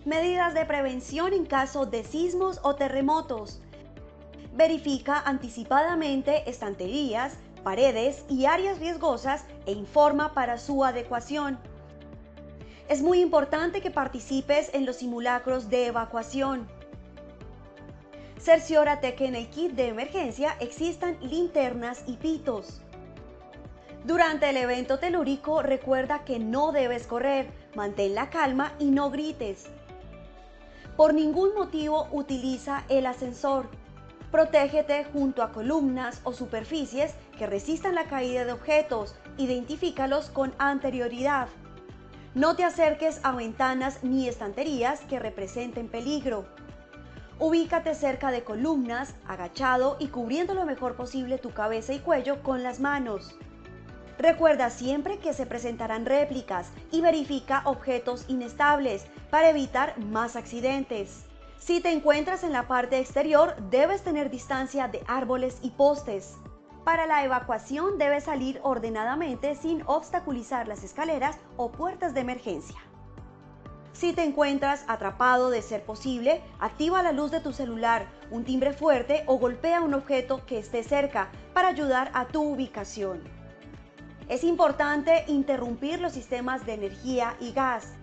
Medidas de prevención en caso de sismos o terremotos. Verifica anticipadamente estanterías, paredes y áreas riesgosas e informa para su adecuación. Es muy importante que participes en los simulacros de evacuación. Cerciórate que en el kit de emergencia existan linternas y pitos. Durante el evento telúrico, recuerda que no debes correr, mantén la calma y no grites. Por ningún motivo utiliza el ascensor. Protégete junto a columnas o superficies que resistan la caída de objetos. Identifícalos con anterioridad. No te acerques a ventanas ni estanterías que representen peligro. Ubícate cerca de columnas, agachado y cubriendo lo mejor posible tu cabeza y cuello con las manos. Recuerda siempre que se presentarán réplicas y verifica objetos inestables para evitar más accidentes. Si te encuentras en la parte exterior, debes tener distancia de árboles y postes. Para la evacuación debes salir ordenadamente sin obstaculizar las escaleras o puertas de emergencia. Si te encuentras atrapado, de ser posible, activa la luz de tu celular, un timbre fuerte o golpea un objeto que esté cerca para ayudar a tu ubicación. Es importante interrumpir los sistemas de energía y gas.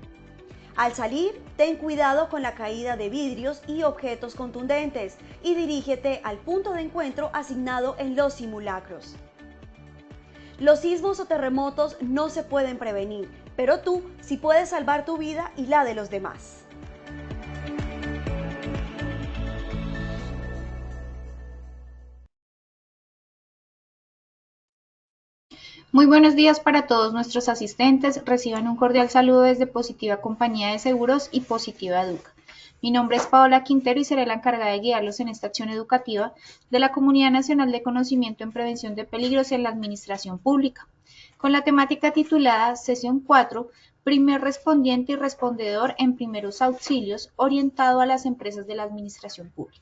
Al salir, ten cuidado con la caída de vidrios y objetos contundentes y dirígete al punto de encuentro asignado en los simulacros. Los sismos o terremotos no se pueden prevenir, pero tú sí puedes salvar tu vida y la de los demás. Muy buenos días para todos nuestros asistentes. Reciban un cordial saludo desde Positiva Compañía de Seguros y Positiva Educa. Mi nombre es Paola Quintero y seré la encargada de guiarlos en esta acción educativa de la Comunidad Nacional de Conocimiento en Prevención de Peligros en la Administración Pública, con la temática titulada Sesión 4, Primer respondiente y respondedor en primeros auxilios, orientado a las empresas de la Administración Pública.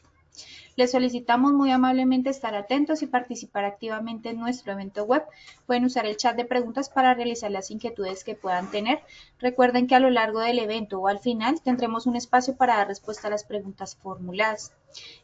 Les solicitamos muy amablemente estar atentos y participar activamente en nuestro evento web. Pueden usar el chat de preguntas para realizar las inquietudes que puedan tener. Recuerden que a lo largo del evento o al final tendremos un espacio para dar respuesta a las preguntas formuladas.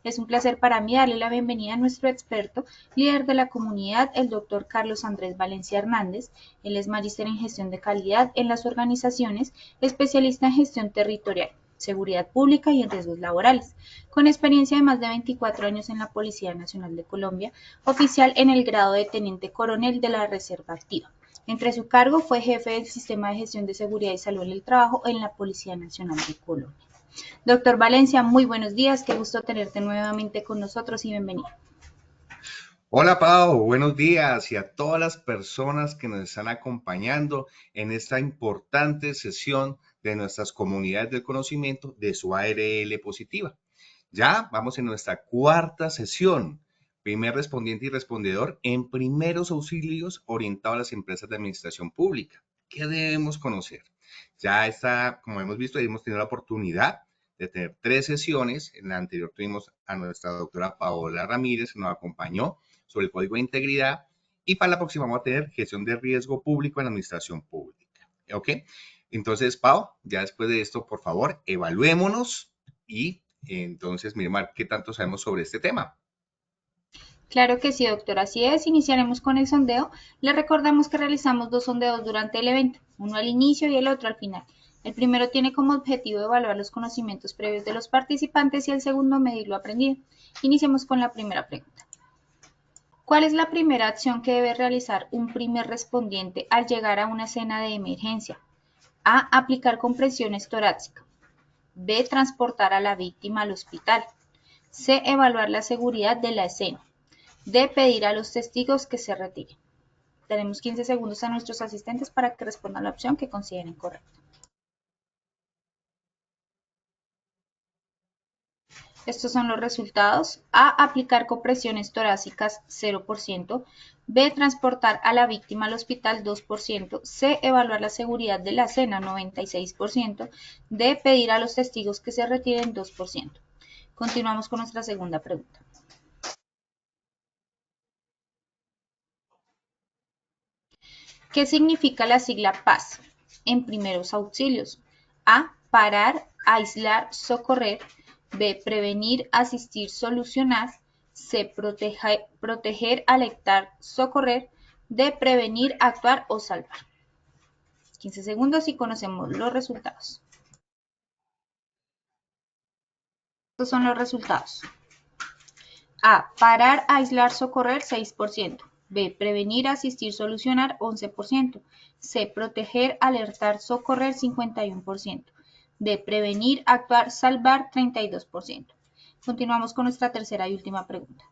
Es un placer para mí darle la bienvenida a nuestro experto, líder de la comunidad, el doctor Carlos Andrés Valencia Hernández. Él es magíster en gestión de calidad en las organizaciones, especialista en gestión territorial, seguridad pública y en riesgos laborales, con experiencia de más de 24 años en la Policía Nacional de Colombia, oficial en el grado de teniente coronel de la Reserva Activa. Entre su cargo fue jefe del Sistema de Gestión de Seguridad y Salud en el Trabajo en la Policía Nacional de Colombia. Doctor Valencia, muy buenos días, qué gusto tenerte nuevamente con nosotros y bienvenido. Hola Pau, buenos días y a todas las personas que nos están acompañando en esta importante sesión de nuestras comunidades del conocimiento de su ARL positiva. Ya vamos en nuestra cuarta sesión, primer respondiente y respondedor en primeros auxilios orientado a las empresas de administración pública. ¿Qué debemos conocer? Ya está, como hemos visto, hemos tenido la oportunidad de tener 3 sesiones. En la anterior tuvimos a nuestra doctora Paola Ramírez, que nos acompañó sobre el código de integridad, y para la próxima vamos a tener gestión de riesgo público en la administración pública. ¿Ok? Entonces, Pau, ya después de esto, por favor, evaluémonos y entonces, Mirmar, ¿qué tanto sabemos sobre este tema? Claro que sí, doctor. Así es, iniciaremos con el sondeo. Le recordamos que realizamos 2 sondeos durante el evento, uno al inicio y el otro al final. El primero tiene como objetivo evaluar los conocimientos previos de los participantes y el segundo medir lo aprendido. Iniciemos con la primera pregunta. ¿Cuál es la primera acción que debe realizar un primer respondiente al llegar a una escena de emergencia? A. Aplicar compresiones torácicas. B. Transportar a la víctima al hospital. C. Evaluar la seguridad de la escena. D. Pedir a los testigos que se retiren. Tenemos 15 segundos a nuestros asistentes para que respondan la opción que consideren correcta. Estos son los resultados. A. Aplicar compresiones torácicas 0%. B. Transportar a la víctima al hospital 2%. C. Evaluar la seguridad de la escena 96%. D. Pedir a los testigos que se retiren 2%. Continuamos con nuestra segunda pregunta. ¿Qué significa la sigla PAS en primeros auxilios? A. Parar, aislar, socorrer. B, prevenir, asistir, solucionar. C, proteger, alertar, socorrer. D, prevenir, actuar o salvar. 15 segundos y conocemos los resultados. Estos son los resultados. A, parar, aislar, socorrer, 6%. B, prevenir, asistir, solucionar, 11%. C, proteger, alertar, socorrer, 51%. D, prevenir, actuar, salvar, 32%. Continuamos con nuestra tercera y última pregunta.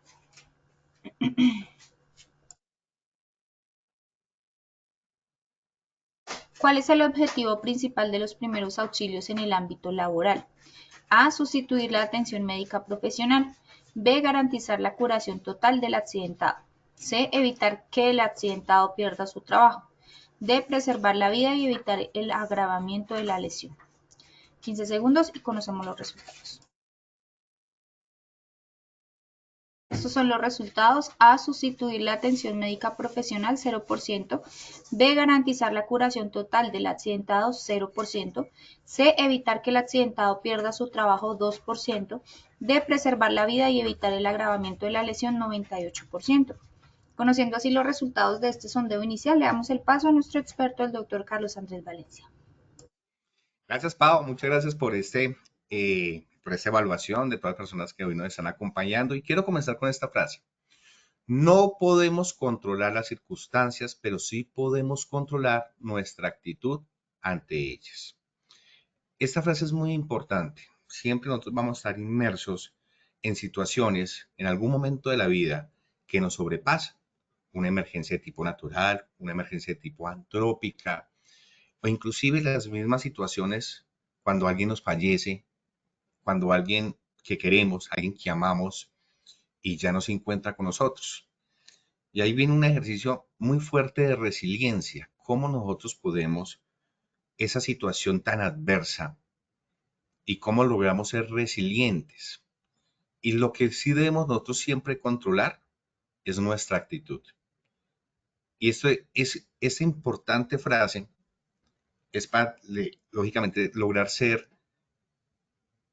¿Cuál es el objetivo principal de los primeros auxilios en el ámbito laboral? A, sustituir la atención médica profesional. B, garantizar la curación total del accidentado. C, evitar que el accidentado pierda su trabajo. D, preservar la vida y evitar el agravamiento de la lesión. 15 segundos y conocemos los resultados. Estos son los resultados. A, sustituir la atención médica profesional, 0%. B, garantizar la curación total del accidentado, 0%. C, evitar que el accidentado pierda su trabajo, 2%. D, preservar la vida y evitar el agravamiento de la lesión, 98%. Conociendo así los resultados de este sondeo inicial, le damos el paso a nuestro experto, el doctor Carlos Andrés Valencia. Gracias, Pau. Muchas gracias por esta evaluación de todas las personas que hoy nos están acompañando. Y quiero comenzar con esta frase. No podemos controlar las circunstancias, pero sí podemos controlar nuestra actitud ante ellas. Esta frase es muy importante. Siempre nosotros vamos a estar inmersos en situaciones, en algún momento de la vida, que nos sobrepasa. Una emergencia de tipo natural, una emergencia de tipo antrópica, o inclusive las mismas situaciones cuando alguien nos fallece, cuando alguien que queremos, alguien que amamos y ya no se encuentra con nosotros. Y ahí viene un ejercicio muy fuerte de resiliencia, cómo nosotros podemos esa situación tan adversa y cómo logramos ser resilientes. Y lo que sí debemos nosotros siempre controlar es nuestra actitud. Y esta importante frase es para, lógicamente, lograr ser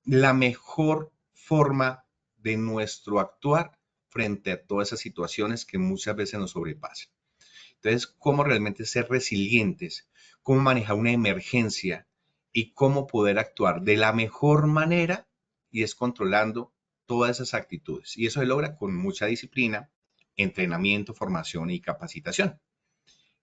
la mejor forma de nuestro actuar frente a todas esas situaciones que muchas veces nos sobrepasan. Entonces, cómo realmente ser resilientes, cómo manejar una emergencia y cómo poder actuar de la mejor manera y es controlando todas esas actitudes. Y eso se logra con mucha disciplina, entrenamiento, formación y capacitación.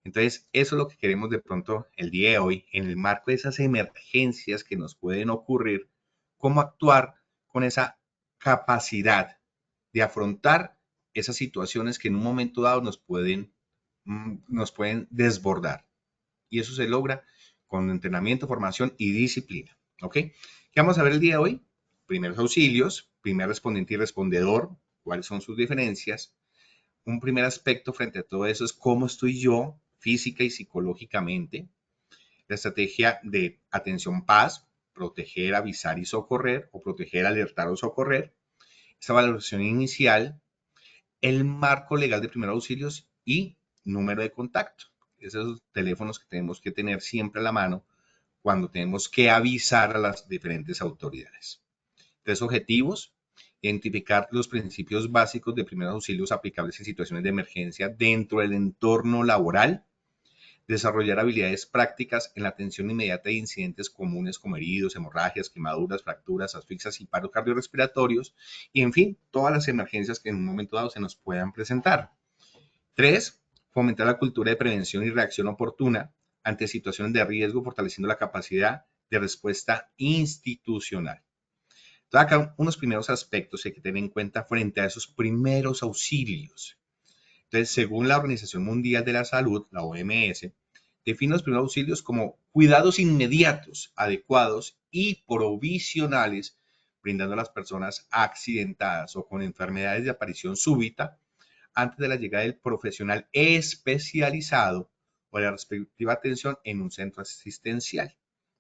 Entonces, eso es lo que queremos de pronto el día de hoy, en el marco de esas emergencias que nos pueden ocurrir, cómo actuar con esa capacidad de afrontar esas situaciones que en un momento dado nos pueden desbordar. Y eso se logra con entrenamiento, formación y disciplina. ¿Ok? ¿Qué vamos a ver el día de hoy? Primeros auxilios, primer respondiente y respondedor, cuáles son sus diferencias. Un primer aspecto frente a todo eso es cómo estoy yo física y psicológicamente. La estrategia de atención paz, proteger, avisar y socorrer, o proteger, alertar o socorrer. Esta valoración inicial, el marco legal de primeros auxilios y número de contacto. Esos teléfonos que tenemos que tener siempre a la mano cuando tenemos que avisar a las diferentes autoridades. Tres objetivos: identificar los principios básicos de primeros auxilios aplicables en situaciones de emergencia dentro del entorno laboral, desarrollar habilidades prácticas en la atención inmediata de incidentes comunes como heridos, hemorragias, quemaduras, fracturas, asfixias y paros cardiorrespiratorios, y en fin, todas las emergencias que en un momento dado se nos puedan presentar. 3. Fomentar la cultura de prevención y reacción oportuna ante situaciones de riesgo, fortaleciendo la capacidad de respuesta institucional. Entonces, acá unos primeros aspectos que hay que tener en cuenta frente a esos primeros auxilios. Entonces, según la Organización Mundial de la Salud, la OMS, define los primeros auxilios como cuidados inmediatos, adecuados y provisionales, brindando a las personas accidentadas o con enfermedades de aparición súbita antes de la llegada del profesional especializado o la respectiva atención en un centro asistencial.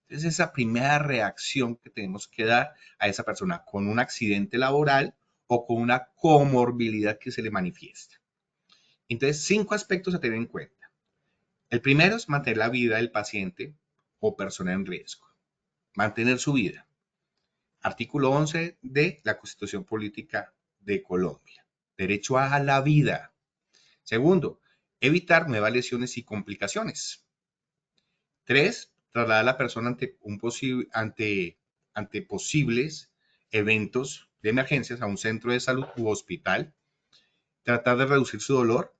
Es esa primera reacción que tenemos que dar a esa persona con un accidente laboral o con una comorbilidad que se le manifiesta. Entonces, 5 aspectos a tener en cuenta. El primero es mantener la vida del paciente o persona en riesgo. Mantener su vida. Artículo 11 de la Constitución Política de Colombia. Derecho a la vida. Segundo, evitar nuevas lesiones y complicaciones. 3, trasladar a la persona ante posibles eventos de emergencias a un centro de salud u hospital. Tratar de reducir su dolor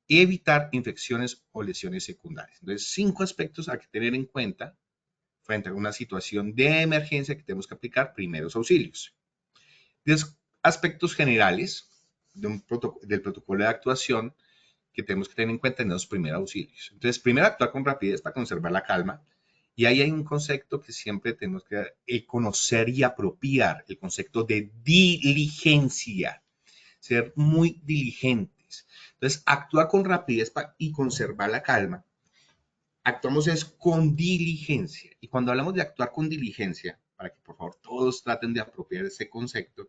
y evitar infecciones o lesiones secundarias. Entonces, 5 aspectos a que tener en cuenta frente a una situación de emergencia que tenemos que aplicar primeros auxilios. 10 aspectos generales del protocolo de actuación que tenemos que tener en cuenta en los primeros auxilios. Entonces, primero actuar con rapidez para conservar la calma. Y ahí hay un concepto que siempre tenemos que conocer y apropiar, el concepto de diligencia. Ser muy diligentes. Entonces, actuar con rapidez y conservar la calma. Actuamos es con diligencia. Y cuando hablamos de actuar con diligencia, para que por favor todos traten de apropiar ese concepto,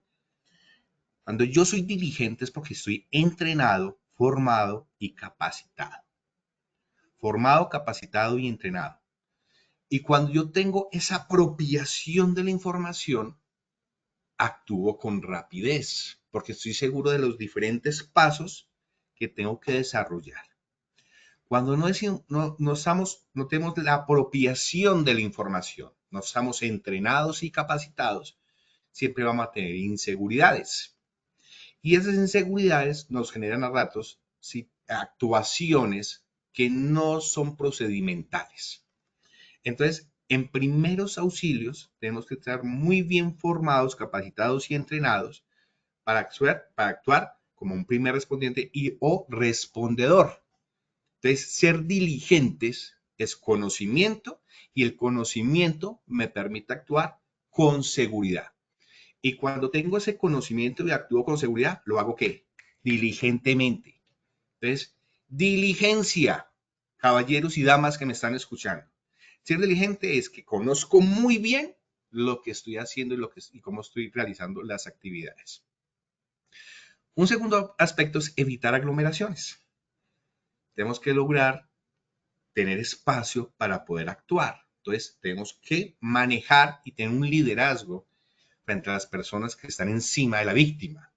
cuando yo soy diligente es porque estoy entrenado, formado y capacitado. Formado, capacitado y entrenado. Y cuando yo tengo esa apropiación de la información, actúo con rapidez, porque estoy seguro de los diferentes pasos que tengo que desarrollar. Cuando no tenemos la apropiación de la información, no estamos entrenados y capacitados, siempre vamos a tener inseguridades. Y esas inseguridades nos generan a ratos actuaciones que no son procedimentales. Entonces, en primeros auxilios tenemos que estar muy bien formados, capacitados y entrenados para actuar como un primer respondiente o respondedor. Entonces, ser diligentes es conocimiento y el conocimiento me permite actuar con seguridad. Y cuando tengo ese conocimiento y actúo con seguridad, ¿lo hago qué? Diligentemente. Entonces, diligencia, caballeros y damas que me están escuchando. Ser diligente es que conozco muy bien lo que estoy haciendo y cómo estoy realizando las actividades. Un segundo aspecto es evitar aglomeraciones. Tenemos que lograr tener espacio para poder actuar. Entonces, tenemos que manejar y tener un liderazgo frente a las personas que están encima de la víctima.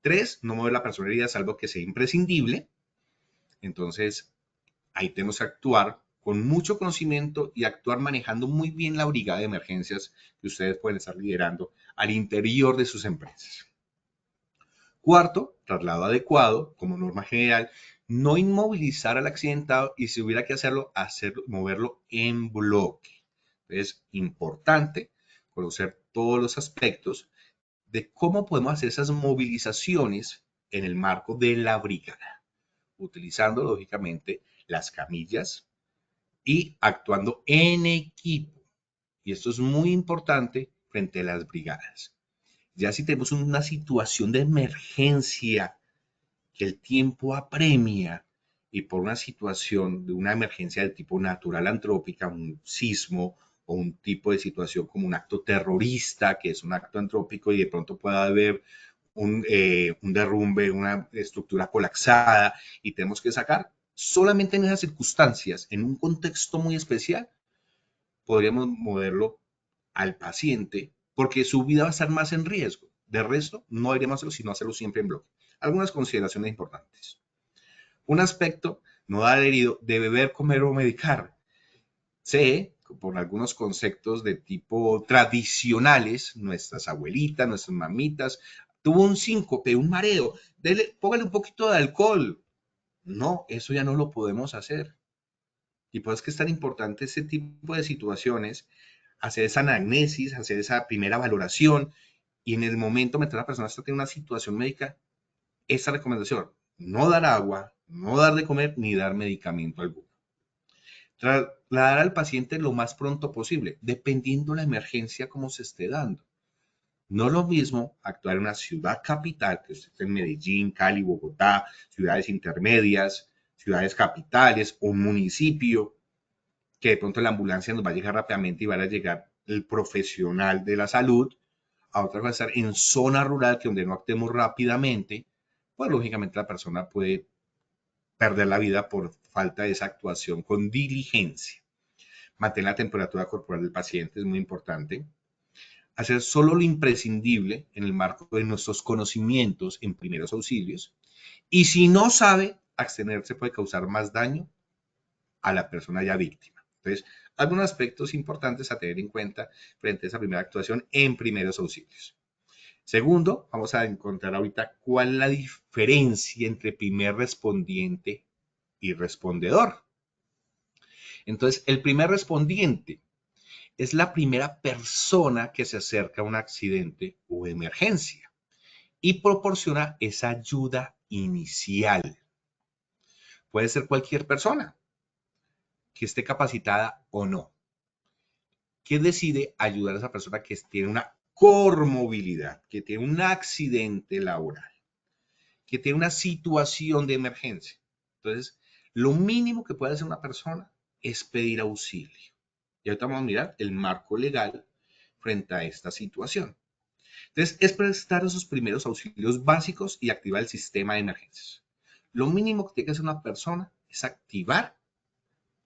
3, no mover la persona herida salvo que sea imprescindible. Entonces, ahí tenemos que actuar con mucho conocimiento y actuar manejando muy bien la brigada de emergencias que ustedes pueden estar liderando al interior de sus empresas. Cuarto, traslado adecuado, como norma general, no inmovilizar al accidentado y si hubiera que hacerlo, moverlo en bloque. Es importante conocer todos los aspectos de cómo podemos hacer esas movilizaciones en el marco de la brigada, utilizando lógicamente las camillas y actuando en equipo. Y esto es muy importante frente a las brigadas. Ya si tenemos una situación de emergencia que el tiempo apremia y por una situación de una emergencia de tipo natural antrópica, un sismo o un tipo de situación como un acto terrorista, que es un acto antrópico y de pronto pueda haber un derrumbe, una estructura colapsada y tenemos que sacar, solamente en esas circunstancias, en un contexto muy especial, podríamos moverlo al paciente porque su vida va a estar más en riesgo. De resto, no deberíamos hacerlo, sino hacerlo siempre en bloque. Algunas consideraciones importantes. Un aspecto, no dar herido, de beber, comer o medicar. Sé, por algunos conceptos de tipo tradicionales, nuestras abuelitas, nuestras mamitas, tuvo un síncope, un mareo, póngale un poquito de alcohol. No, eso ya no lo podemos hacer. Y por eso es que es tan importante ese tipo de situaciones, hacer esa anamnesis, hacer esa primera valoración y en el momento mientras la persona está teniendo una situación médica, esta recomendación, no dar agua, no dar de comer ni dar medicamento alguno. Trasladar al paciente lo más pronto posible, dependiendo la emergencia como se esté dando. No es lo mismo actuar en una ciudad capital, que esté en Medellín, Cali, Bogotá, ciudades intermedias, ciudades capitales o un municipio, que de pronto la ambulancia nos va a llegar rápidamente y va a llegar el profesional de la salud, a otra cosa estar en zona rural, que donde no actuemos rápidamente, pues lógicamente la persona puede perder la vida por falta de esa actuación con diligencia. Mantener la temperatura corporal del paciente es muy importante. hacer solo lo imprescindible en el marco de nuestros conocimientos en primeros auxilios. Y si no sabe, abstenerse puede causar más daño a la persona ya víctima. Entonces, algunos aspectos importantes a tener en cuenta frente a esa primera actuación en primeros auxilios. Segundo, vamos a encontrar ahorita cuál es la diferencia entre primer respondiente y respondedor. Entonces, el primer respondiente es la primera persona que se acerca a un accidente o emergencia y proporciona esa ayuda inicial. Puede ser cualquier persona que esté capacitada o no, que decide ayudar a esa persona que tiene una comorbilidad, que tiene un accidente laboral, que tiene una situación de emergencia. Entonces, lo mínimo que puede hacer una persona es pedir auxilio. Y ahorita vamos a mirar el marco legal frente a esta situación. Entonces, es prestar esos primeros auxilios básicos y activar el sistema de emergencias. Lo mínimo que tiene que hacer una persona es activar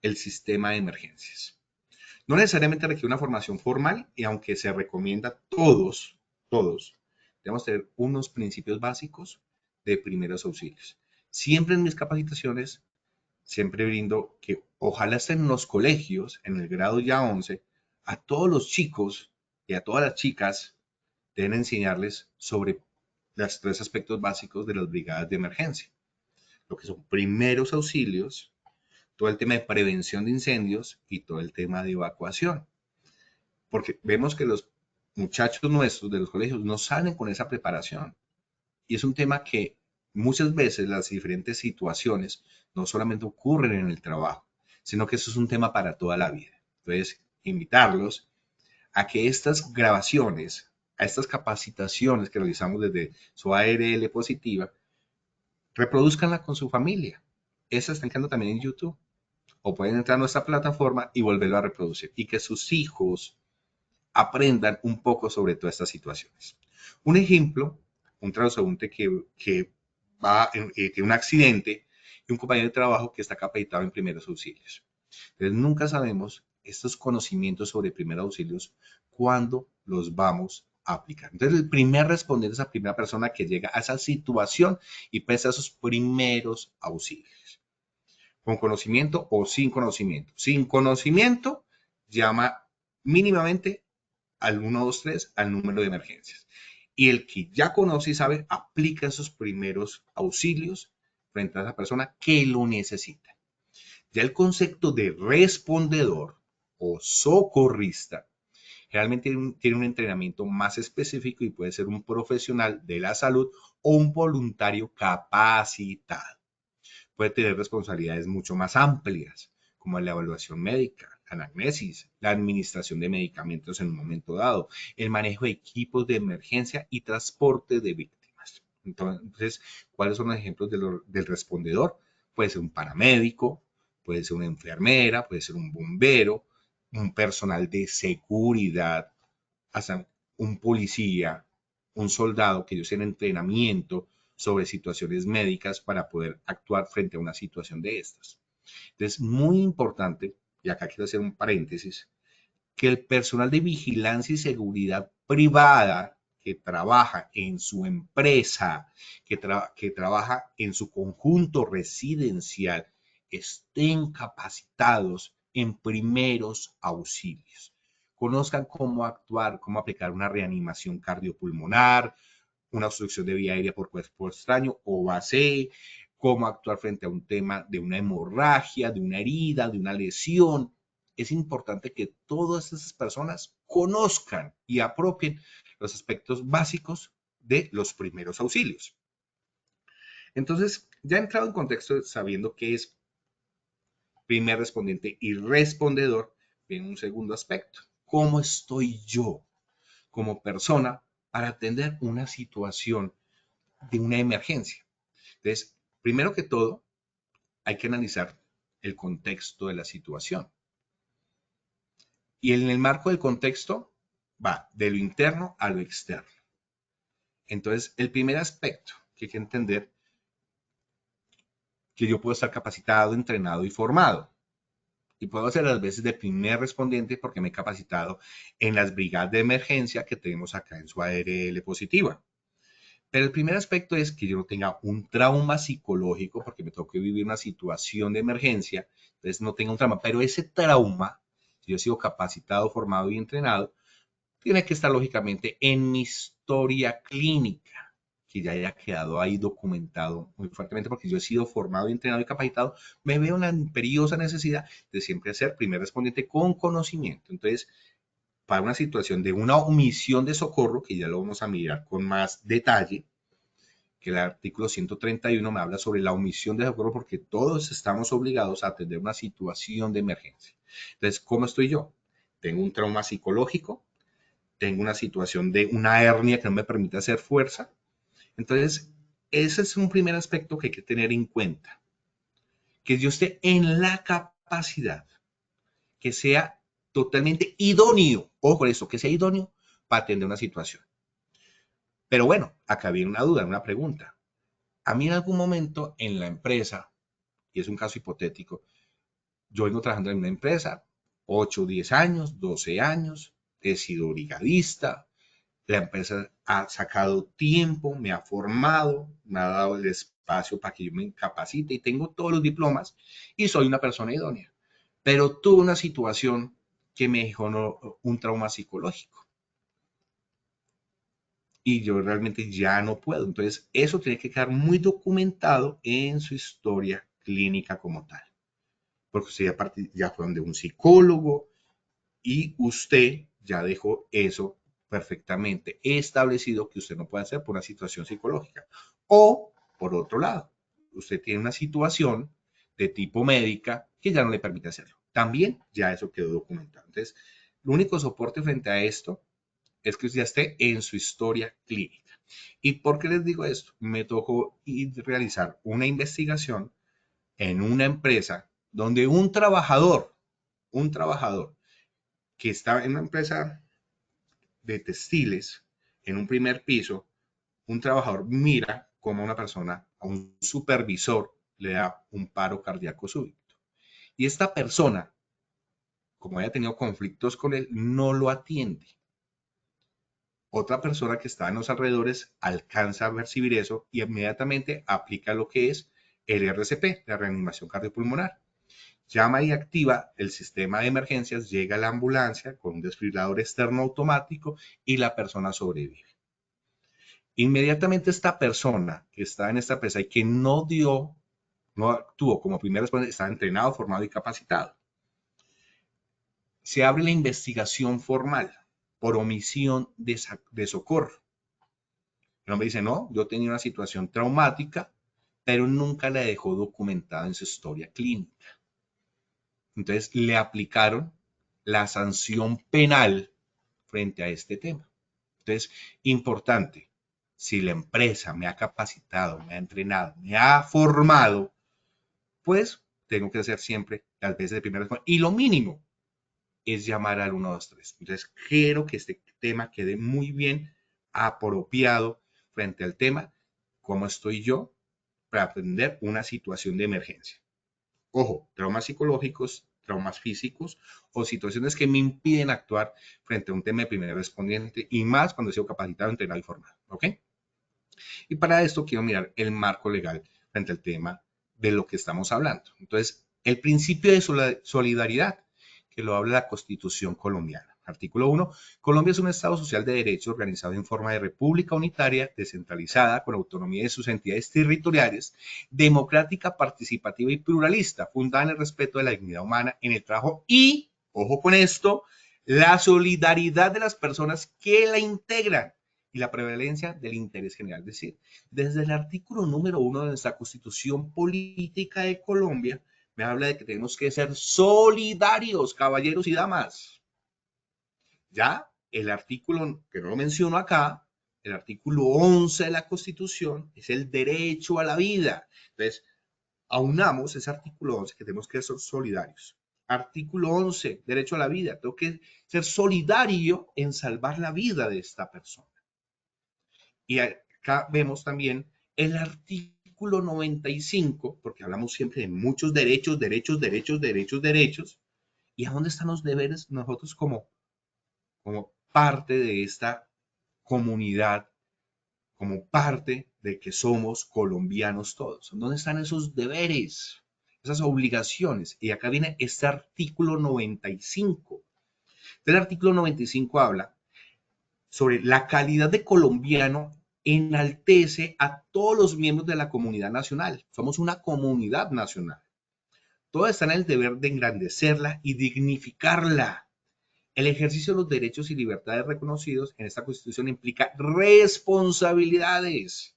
el sistema de emergencias. No necesariamente requiere una formación formal y aunque se recomienda a todos, debemos tener unos principios básicos de primeros auxilios. Siempre en mis capacitaciones, siempre brindo que ojalá estén en los colegios, en el grado ya 11, a todos los chicos y a todas las chicas deben enseñarles sobre los 3 aspectos básicos de las brigadas de emergencia. Lo que son primeros auxilios, todo el tema de prevención de incendios y todo el tema de evacuación. Porque vemos que los muchachos nuestros de los colegios no salen con esa preparación. Y es un tema que muchas veces las diferentes situaciones no solamente ocurren en el trabajo, sino que eso es un tema para toda la vida. Entonces, invitarlos a que estas grabaciones, a estas capacitaciones que realizamos desde su ARL positiva, reproduzcanla con su familia. Esas están quedando también en YouTube. O pueden entrar a nuestra plataforma y volverlo a reproducir. Y que sus hijos aprendan un poco sobre todas estas situaciones. Un ejemplo, un transeúnte que tiene un accidente y un compañero de trabajo que está capacitado en primeros auxilios. Entonces, nunca sabemos estos conocimientos sobre primeros auxilios cuándo los vamos a aplicar. Entonces, el primer respondente es la primera persona que llega a esa situación y presta esos primeros auxilios. Con conocimiento o sin conocimiento. Sin conocimiento, llama mínimamente al 123, al número de emergencias. Y el que ya conoce y sabe, aplica esos primeros auxilios frente a esa persona que lo necesita. Ya el concepto de respondedor o socorrista realmente tiene un entrenamiento más específico y puede ser un profesional de la salud o un voluntario capacitado. Puede tener responsabilidades mucho más amplias, como la evaluación médica, la anamnesis, la administración de medicamentos en un momento dado, el manejo de equipos de emergencia y transporte de víctimas. Entonces, ¿cuáles son los ejemplos del respondedor? Puede ser un paramédico, puede ser una enfermera, puede ser un bombero, un personal de seguridad, hasta un policía, un soldado que ellos tienen entrenamiento sobre situaciones médicas para poder actuar frente a una situación de estas. Entonces, muy importante, y acá quiero hacer un paréntesis, que el personal de vigilancia y seguridad privada que trabaja en su empresa, que trabaja en su conjunto residencial, estén capacitados en primeros auxilios. Conozcan cómo actuar, cómo aplicar una reanimación cardiopulmonar, una obstrucción de vía aérea por cuerpo extraño o base, cómo actuar frente a un tema de una hemorragia, de una herida, de una lesión. Es importante que todas esas personas conozcan y apropien los aspectos básicos de los primeros auxilios. Entonces, ya entrado en contexto, sabiendo qué es primer respondiente y respondedor, viene un segundo aspecto. ¿Cómo estoy yo como persona para atender una situación de una emergencia? Entonces, primero que todo, hay que analizar el contexto de la situación. Y en el marco del contexto va de lo interno a lo externo. Entonces, el primer aspecto que hay que entender que yo puedo estar capacitado, entrenado y formado. Y puedo hacer las veces de primer respondiente porque me he capacitado en las brigadas de emergencia que tenemos acá en su ARL positiva. Pero el primer aspecto es que yo no tenga un trauma psicológico porque me toque vivir una situación de emergencia, entonces no tenga un trauma. Pero ese trauma, si yo he sido capacitado, formado y entrenado, tiene que estar lógicamente en mi historia clínica, que ya haya quedado ahí documentado muy fuertemente, porque yo he sido formado, entrenado y capacitado, me veo en la imperiosa necesidad de siempre ser primer respondiente con conocimiento. Entonces, para una situación de una omisión de socorro, que ya lo vamos a mirar con más detalle, que el artículo 131 me habla sobre la omisión de socorro porque todos estamos obligados a atender una situación de emergencia. Entonces, ¿cómo estoy yo? Tengo un trauma psicológico, tengo una situación de una hernia que no me permite hacer fuerza. Entonces, ese es un primer aspecto que hay que tener en cuenta. Que yo esté en la capacidad, que sea totalmente idóneo, ojo con eso, que sea idóneo para atender una situación. Pero bueno, acá viene una duda, una pregunta. A mí en algún momento en la empresa, y es un caso hipotético, yo vengo trabajando en una empresa, 8, 10 años, 12 años, he sido brigadista, la empresa ha sacado tiempo, me ha formado, me ha dado el espacio para que yo me capacite y tengo todos los diplomas y soy una persona idónea. Pero tuve una situación que me dejó un trauma psicológico y yo realmente ya no puedo. Entonces, eso tiene que quedar muy documentado en su historia clínica como tal. Porque usted ya fue donde un psicólogo y usted ya dejó eso perfectamente establecido que usted no puede hacer por una situación psicológica. O, por otro lado, usted tiene una situación de tipo médica que ya no le permite hacerlo. También ya eso quedó documentado. Entonces, el único soporte frente a esto es que usted ya esté en su historia clínica. ¿Y por qué les digo esto? Me tocó realizar una investigación en una empresa donde un trabajador que estaba en una empresa de textiles, en un primer piso, un trabajador mira como una persona, a un supervisor, le da un paro cardíaco súbito. Y esta persona, como haya tenido conflictos con él, no lo atiende. Otra persona que está en los alrededores alcanza a percibir eso y inmediatamente aplica lo que es el RCP, la reanimación cardiopulmonar. Llama y activa el sistema de emergencias, llega la ambulancia con un desfibrilador externo automático y la persona sobrevive. Inmediatamente esta persona que está en esta empresa y que no actuó como primer responsable, está entrenado, formado y capacitado. Se abre la investigación formal por omisión de socorro. El hombre dice, no, yo tenía una situación traumática, pero nunca la dejó documentada en su historia clínica. Entonces le aplicaron la sanción penal frente a este tema. Entonces, importante, si la empresa me ha capacitado, me ha entrenado, me ha formado, pues tengo que hacer siempre las veces de primera respuesta. Y lo mínimo es llamar al 123. Entonces, quiero que este tema quede muy bien apropiado frente al tema, cómo estoy yo para atender una situación de emergencia. Ojo, traumas psicológicos, traumas físicos o situaciones que me impiden actuar frente a un tema de primer respondiente y más cuando he sido capacitado, entrenado y formado. ¿Ok? Y para esto quiero mirar el marco legal frente al tema de lo que estamos hablando. Entonces, el principio de solidaridad, que lo habla la Constitución colombiana. Artículo 1. Colombia es un Estado social de derecho organizado en forma de república unitaria, descentralizada, con autonomía de sus entidades territoriales, democrática, participativa y pluralista, fundada en el respeto de la dignidad humana, en el trabajo y, ojo con esto, la solidaridad de las personas que la integran y la prevalencia del interés general. Es decir, desde el artículo número 1 de nuestra Constitución Política de Colombia, me habla de que tenemos que ser solidarios, caballeros y damas. Ya el artículo, que no lo menciono acá, el artículo 11 de la Constitución, es el derecho a la vida. Entonces, aunamos ese artículo 11 que tenemos que ser solidarios. Artículo 11, derecho a la vida. Tengo que ser solidario en salvar la vida de esta persona. Y acá vemos también el artículo 95, porque hablamos siempre de muchos derechos, derechos, derechos, derechos, derechos. ¿Y a dónde están los deberes nosotros como parte de esta comunidad, como parte de que somos colombianos todos? ¿Dónde están esos deberes, esas obligaciones? Y acá viene este artículo 95. El artículo 95 habla sobre la calidad de colombiano, enaltece a todos los miembros de la comunidad nacional. Somos una comunidad nacional. Todos están en el deber de engrandecerla y dignificarla. El ejercicio de los derechos y libertades reconocidos en esta Constitución implica responsabilidades.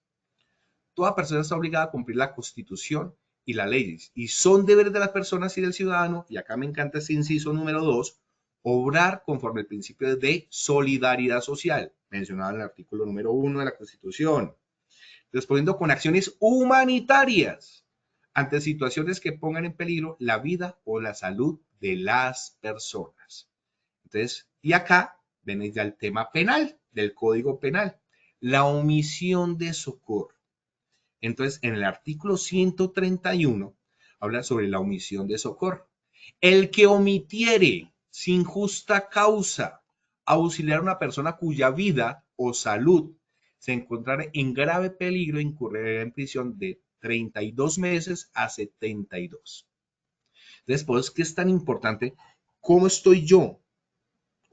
Toda persona está obligada a cumplir la Constitución y las leyes, y son deberes de las personas y del ciudadano, y acá me encanta este inciso número 2, obrar conforme al principio de solidaridad social, mencionado en el artículo número 1 de la Constitución, respondiendo con acciones humanitarias ante situaciones que pongan en peligro la vida o la salud de las personas. Entonces, y acá ven ya el tema penal, del Código Penal, la omisión de socorro. Entonces, en el artículo 131 habla sobre la omisión de socorro. El que omitiere sin justa causa auxiliar a una persona cuya vida o salud se encontrara en grave peligro incurrirá en prisión de 32 meses a 72. Entonces, por eso es que es tan importante cómo estoy yo,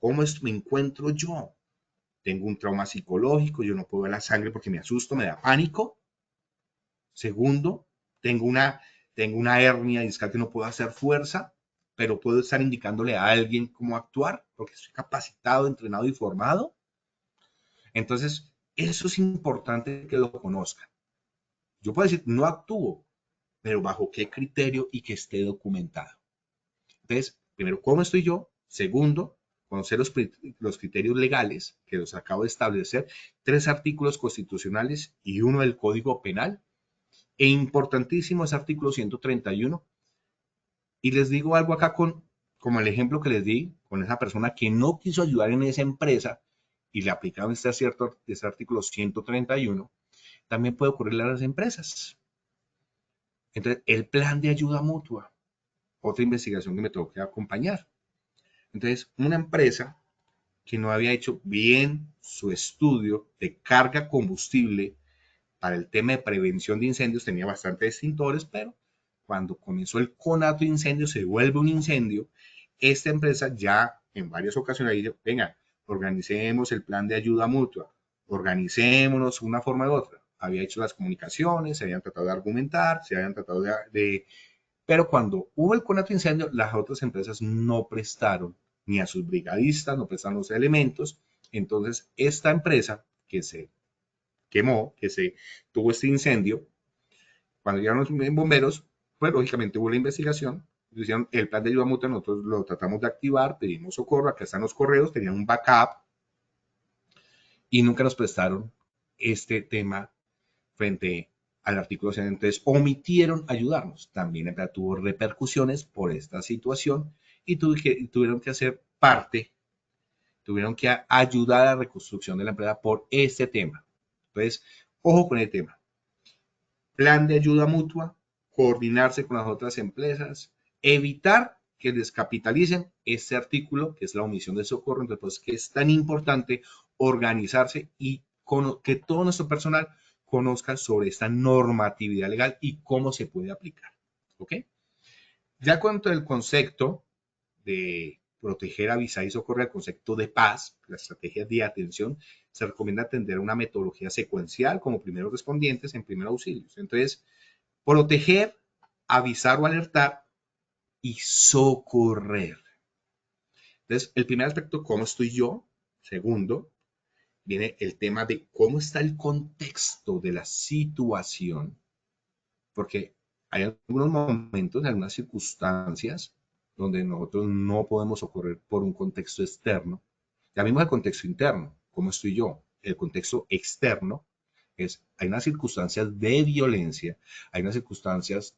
cómo me encuentro yo. Tengo un trauma psicológico, yo no puedo ver la sangre porque me asusto, me da pánico. Segundo, tengo una hernia discal que no puedo hacer fuerza, pero puedo estar indicándole a alguien cómo actuar porque estoy capacitado, entrenado y formado. Entonces, eso es importante que lo conozcan. Yo puedo decir, no actúo, pero bajo qué criterio y que esté documentado. Entonces, primero, ¿cómo estoy yo? Segundo, conocer los criterios legales que los acabo de establecer, 3 artículos constitucionales y 1 del Código Penal. E importantísimo es artículo 131. Y les digo algo acá como el ejemplo que les di con esa persona que no quiso ayudar en esa empresa y le aplicaron este artículo 131, también puede ocurrirle a las empresas. Entonces, el plan de ayuda mutua, otra investigación que me tuvo que acompañar. Entonces, una empresa que no había hecho bien su estudio de carga combustible para el tema de prevención de incendios, tenía bastantes extintores, pero cuando comenzó el conato de incendio, se vuelve un incendio, esta empresa ya en varias ocasiones dijo, venga, organicemos el plan de ayuda mutua, organicémonos una forma u otra. Había hecho las comunicaciones, se habían tratado de argumentar, se habían tratado pero cuando hubo el conato de incendio, las otras empresas no prestaron ni a sus brigadistas, no prestaron los elementos. Entonces, esta empresa que se quemó, que se tuvo este incendio, cuando llegaron los bomberos, pues lógicamente hubo la investigación, hicieron el plan de ayuda mutua, nosotros lo tratamos de activar, pedimos socorro, acá están los correos, tenían un backup y nunca nos prestaron este tema frente al artículo 100. Entonces omitieron ayudarnos. También tuvo repercusiones por esta situación y tuvieron que hacer parte, tuvieron que ayudar a la reconstrucción de la empresa por este tema. Entonces, ojo con el tema. Plan de ayuda mutua, coordinarse con las otras empresas, evitar que descapitalicen este artículo, que es la omisión de socorro. Entonces, pues, que es tan importante organizarse y que todo nuestro personal conozca sobre esta normatividad legal y cómo se puede aplicar. ¿Ok? Ya cuanto al concepto de proteger, avisar y socorrer, el concepto de paz, la estrategia de atención, se recomienda atender una metodología secuencial como primeros respondientes en primeros auxilios. Entonces, proteger, avisar o alertar y socorrer. Entonces, el primer aspecto, ¿cómo estoy yo? Segundo, viene el tema de cómo está el contexto de la situación, porque hay algunos momentos, algunas circunstancias donde nosotros no podemos socorrer por un contexto externo. Ya vimos el contexto interno, cómo estoy yo. El contexto externo hay unas circunstancias de violencia, hay unas circunstancias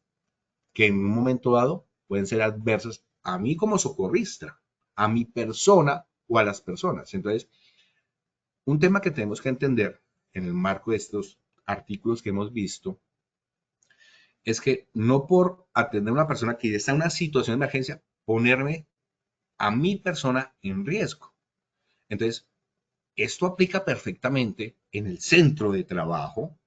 que en un momento dado pueden ser adversas a mí como socorrista, a mi persona o a las personas. Entonces, un tema que tenemos que entender en el marco de estos artículos que hemos visto es que no por atender a una persona que ya está en una situación de emergencia, ponerme a mi persona en riesgo. Entonces, esto aplica perfectamente en el centro de trabajo,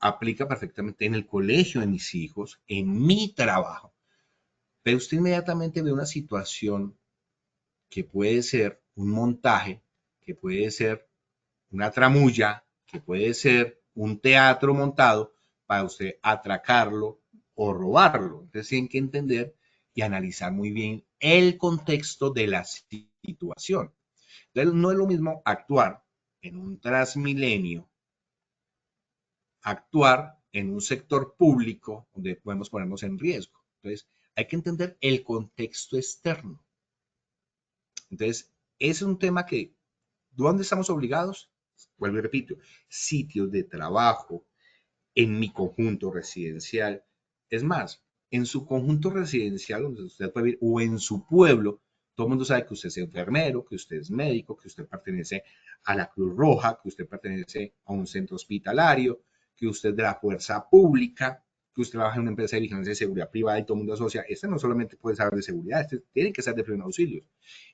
aplica perfectamente en el colegio de mis hijos, en mi trabajo. Pero usted inmediatamente ve una situación que puede ser un montaje, que puede ser una tramulla, que puede ser un teatro montado para usted atracarlo o robarlo. Entonces tienen que entender y analizar muy bien el contexto de la situación. Entonces no es lo mismo actuar en un Transmilenio, actuar en un sector público donde podemos ponernos en riesgo. Entonces hay que entender el contexto externo. Entonces, es un tema que, ¿dónde estamos obligados? Vuelvo y repito, sitios de trabajo, en mi conjunto residencial. Es más, en su conjunto residencial donde usted puede vivir o en su pueblo, todo el mundo sabe que usted es enfermero, que usted es médico, que usted pertenece a la Cruz Roja, que usted pertenece a un centro hospitalario, que usted es de la fuerza pública, que usted trabaja en una empresa de vigilancia de seguridad privada y todo el mundo asocia. Este no solamente puede saber de seguridad, este tiene que ser de primeros auxilios.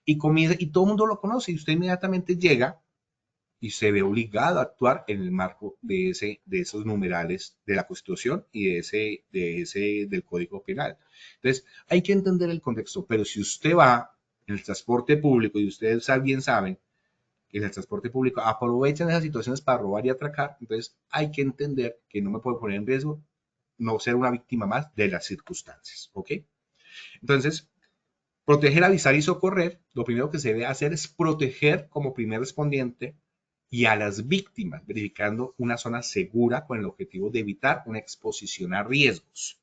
Y comienza, y todo el mundo lo conoce y usted inmediatamente llega y se ve obligado a actuar en el marco de esos numerales de la Constitución y del Código Penal. Entonces, hay que entender el contexto, pero si usted va en el transporte público y ustedes bien saben que en el transporte público aprovechan esas situaciones para robar y atracar, entonces hay que entender que no me puedo poner en riesgo no ser una víctima más de las circunstancias, ¿ok? Entonces, proteger, avisar y socorrer, lo primero que se debe hacer es proteger como primer respondiente y a las víctimas, verificando una zona segura con el objetivo de evitar una exposición a riesgos.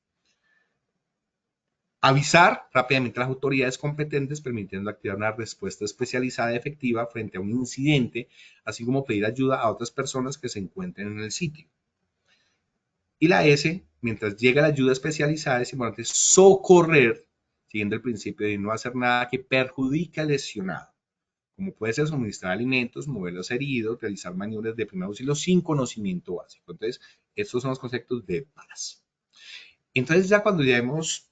Avisar rápidamente a las autoridades competentes, permitiendo activar una respuesta especializada y efectiva frente a un incidente, así como pedir ayuda a otras personas que se encuentren en el sitio. Y la S, mientras llega la ayuda especializada, es importante socorrer, siguiendo el principio de no hacer nada que perjudique al lesionado, como puede ser suministrar alimentos, mover los heridos, realizar maniobras de primer auxilio sin conocimiento básico. Entonces, estos son los conceptos de paz. Entonces, ya cuando ya hemos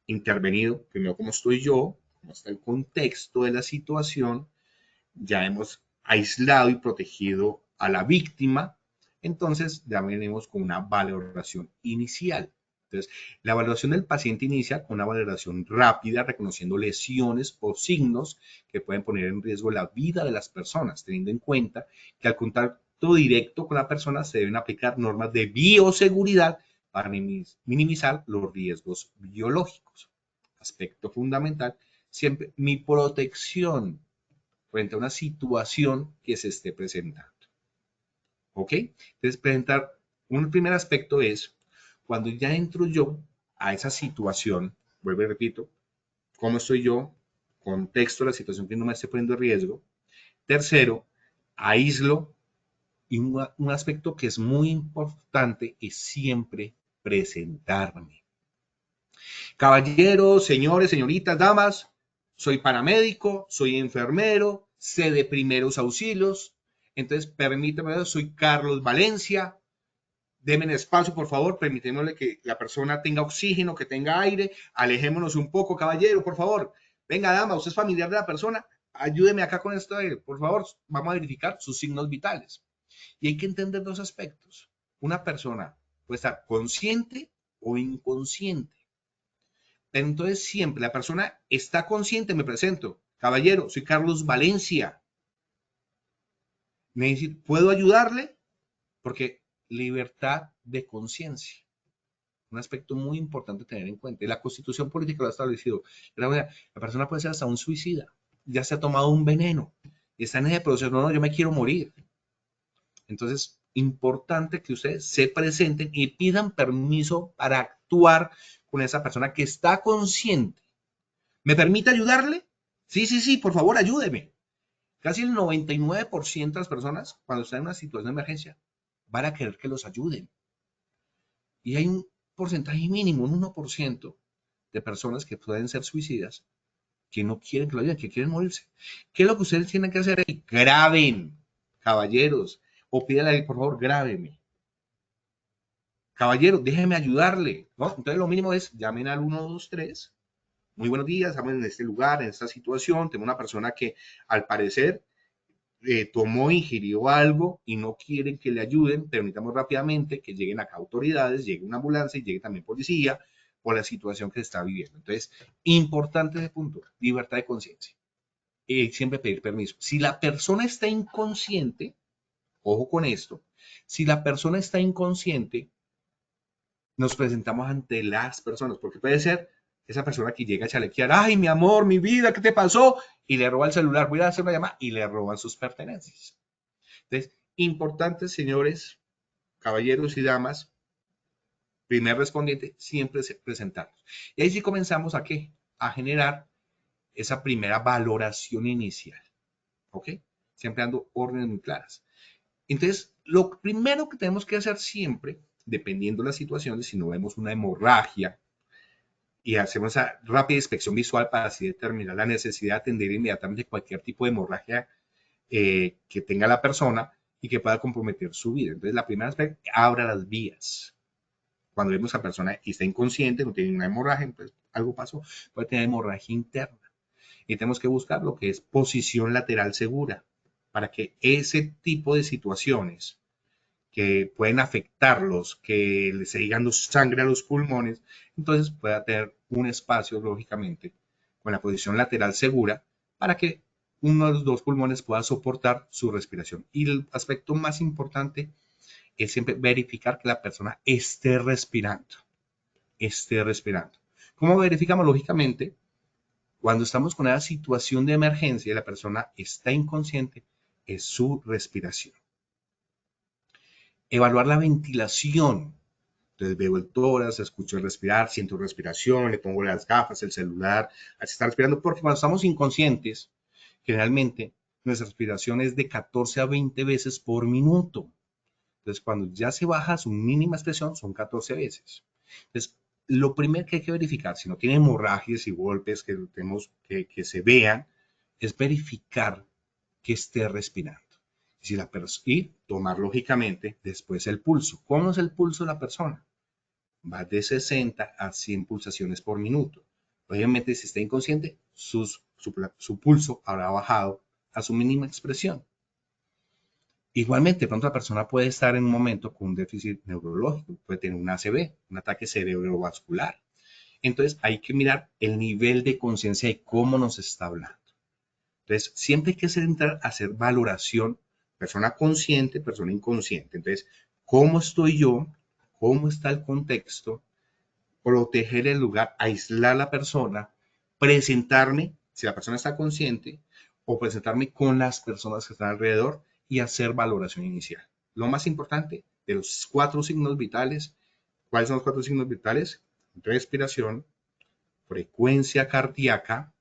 intervenido, primero cómo estoy yo, cómo está el contexto de la situación, ya hemos aislado y protegido a la víctima, entonces ya venimos con una valoración inicial. Entonces, la valoración del paciente inicia con una valoración rápida, reconociendo lesiones o signos que pueden poner en riesgo la vida de las personas, teniendo en cuenta que al contacto directo con la persona se deben aplicar normas de bioseguridad para minimizar los riesgos biológicos. Aspecto fundamental, siempre mi protección frente a una situación que se esté presentando. ¿Ok? Entonces, presentar un primer aspecto es cuando ya entro yo a esa situación, vuelvo y repito, cómo estoy yo, contexto de la situación que no me esté poniendo en riesgo. Tercero, aíslo y un aspecto que es muy importante es siempre presentarme. Caballeros, señores, señoritas, damas, soy paramédico, soy enfermero, sé de primeros auxilios. Entonces, permítame, soy Carlos Valencia. Denme el espacio, por favor, permitiéndole que la persona tenga oxígeno, que tenga aire. Alejémonos un poco, caballero, por favor. Venga, dama, usted es familiar de la persona. Ayúdeme acá con esto, por favor. Vamos a verificar sus signos vitales. Y hay que entender dos aspectos. Una persona puede estar consciente o inconsciente. Entonces siempre la persona está consciente, me presento. Caballero, soy Carlos Valencia. ¿Puedo ayudarle? Porque libertad de conciencia. Un aspecto muy importante tener en cuenta. Y la Constitución Política lo ha establecido. La persona puede ser hasta un suicida. Ya se ha tomado un veneno. Y está en ese proceso. No, yo me quiero morir. Entonces, importante que ustedes se presenten y pidan permiso para actuar con esa persona que está consciente. ¿Me permite ayudarle? Sí, sí, sí, por favor, ayúdeme. Casi el 99% de las personas, cuando están en una situación de emergencia, van a querer que los ayuden. Y hay un porcentaje mínimo, un 1% de personas que pueden ser suicidas, que no quieren que lo ayuden, que quieren morirse. ¿Qué es lo que ustedes tienen que hacer? Graben, caballeros, o pídale, por favor, grábeme. Caballero, déjeme ayudarle. ¿No? Entonces lo mínimo es llamen al 123, muy buenos días, estamos en este lugar, en esta situación, tengo una persona que al parecer tomó, ingirió algo y no quieren que le ayuden, pero necesitamos rápidamente que lleguen acá autoridades, llegue una ambulancia y llegue también policía por la situación que se está viviendo. Entonces, importante ese punto, libertad de conciencia. Siempre pedir permiso. Si la persona está inconsciente, ojo con esto, si la persona está inconsciente, nos presentamos ante las personas, porque puede ser esa persona que llega a chalequear, ay, mi amor, mi vida, ¿qué te pasó? Y le roba el celular, voy a hacer una llamada y le roban sus pertenencias. Entonces, importante, señores, caballeros y damas, primer respondiente, siempre presentarnos. Y ahí sí comenzamos a qué? A generar esa primera valoración inicial, ¿ok? Siempre dando órdenes muy claras. Entonces, lo primero que tenemos que hacer siempre, dependiendo de las situaciones, si no vemos una hemorragia y hacemos esa rápida inspección visual para así determinar la necesidad de atender inmediatamente cualquier tipo de hemorragia que tenga la persona y que pueda comprometer su vida. Entonces, la primera es abra las vías. Cuando vemos a la persona y está inconsciente, no tiene una hemorragia, entonces algo pasó, puede tener hemorragia interna. Y tenemos que buscar lo que es posición lateral segura para que ese tipo de situaciones que pueden afectarlos, que les siga dando sangre a los pulmones, entonces pueda tener un espacio, lógicamente, con la posición lateral segura para que uno de los dos pulmones pueda soportar su respiración. Y el aspecto más importante es siempre verificar que la persona esté respirando. Esté respirando. ¿Cómo verificamos? Lógicamente, cuando estamos con una situación de emergencia y la persona está inconsciente, es su respiración. Evaluar la ventilación. Entonces veo el tórax, escucho el respirar, siento respiración, le pongo las gafas, el celular, así está respirando, porque cuando estamos inconscientes, generalmente nuestra respiración es de 14 a 20 veces por minuto. Entonces, cuando ya se baja su mínima expresión, son 14 veces. Entonces, lo primero que hay que verificar, si no tiene hemorragias y golpes que tenemos que se vean, es verificar que esté respirando. Y tomar lógicamente después el pulso. ¿Cómo es el pulso de la persona? Va de 60 a 100 pulsaciones por minuto. Obviamente, si está inconsciente, su pulso habrá bajado a su mínima expresión. Igualmente, de pronto la persona puede estar en un momento con un déficit neurológico, puede tener un ACV, un ataque cerebrovascular. Entonces, hay que mirar el nivel de conciencia y cómo nos está hablando. Entonces, siempre hay que entrar a hacer valoración, persona consciente, persona inconsciente. Entonces, ¿cómo estoy yo? ¿Cómo está el contexto? Proteger el lugar, aislar a la persona, presentarme, si la persona está consciente, o presentarme con las personas que están alrededor y hacer valoración inicial. Lo más importante de los 4 signos vitales, ¿cuáles son los 4 signos vitales? Respiración, frecuencia cardíaca,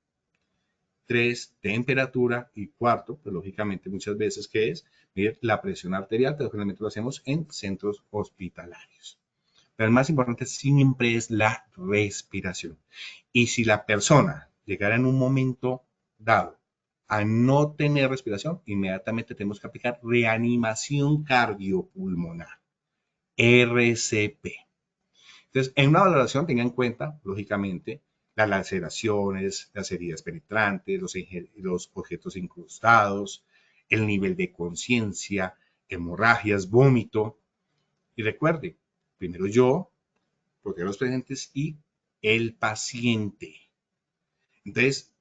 3, temperatura y 4, pues lógicamente muchas veces que es medir la presión arterial, pero generalmente lo hacemos en centros hospitalarios. Pero el más importante siempre es la respiración. Y si la persona llegara en un momento dado a no tener respiración, inmediatamente tenemos que aplicar reanimación cardiopulmonar, RCP. Entonces, en una valoración tenga en cuenta, lógicamente, las laceraciones, las heridas penetrantes, los objetos incrustados, el nivel de conciencia, hemorragias, vómito. Y recuerde, primero yo, proteger a los presentes y el paciente. Entonces,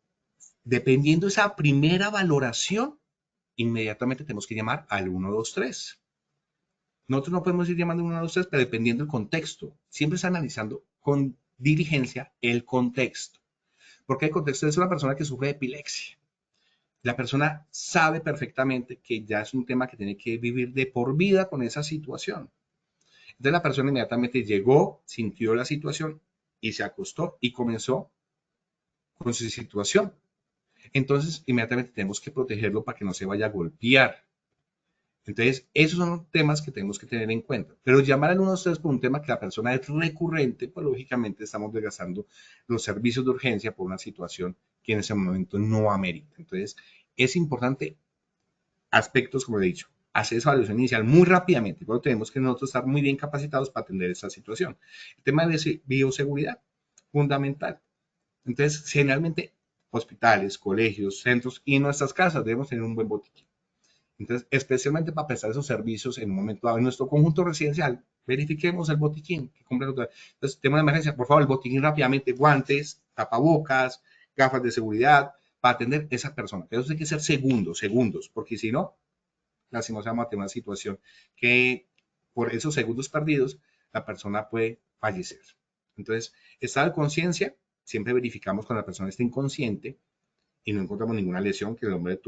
dependiendo de esa primera valoración, inmediatamente tenemos que llamar al 123. Nosotros no podemos ir llamando al 123, pero dependiendo del contexto. Siempre está analizando con diligencia el contexto. Porque el contexto es una persona que sufre de epilepsia. La persona sabe perfectamente que ya es un tema que tiene que vivir de por vida con esa situación. Entonces la persona inmediatamente llegó, sintió la situación y se acostó y comenzó con su situación. Entonces inmediatamente tenemos que protegerlo para que no se vaya a golpear. Entonces esos son temas que tenemos que tener en cuenta. Pero llamar al 123 por un tema que la persona es recurrente, pues lógicamente estamos desgastando los servicios de urgencia por una situación que en ese momento no amerita. Entonces es importante aspectos, como he dicho, hacer esa evaluación inicial muy rápidamente, pero tenemos que nosotros estar muy bien capacitados para atender esta situación. El tema de bioseguridad, fundamental. Entonces, generalmente, hospitales, colegios, centros y nuestras casas debemos tener un buen botiquín. Entonces, especialmente para prestar esos servicios en un momento dado en nuestro conjunto residencial, verifiquemos el botiquín que cumple. Entonces, tema de emergencia, por favor, el botiquín rápidamente, guantes, tapabocas, gafas de seguridad, para atender a esa persona. Eso tiene que ser segundos, porque si no, lastimosamente vamos a tener una situación que por esos segundos perdidos, la persona puede fallecer. Entonces, estado de conciencia, siempre verificamos cuando la persona está inconsciente y no encontramos ninguna lesión, que el hombre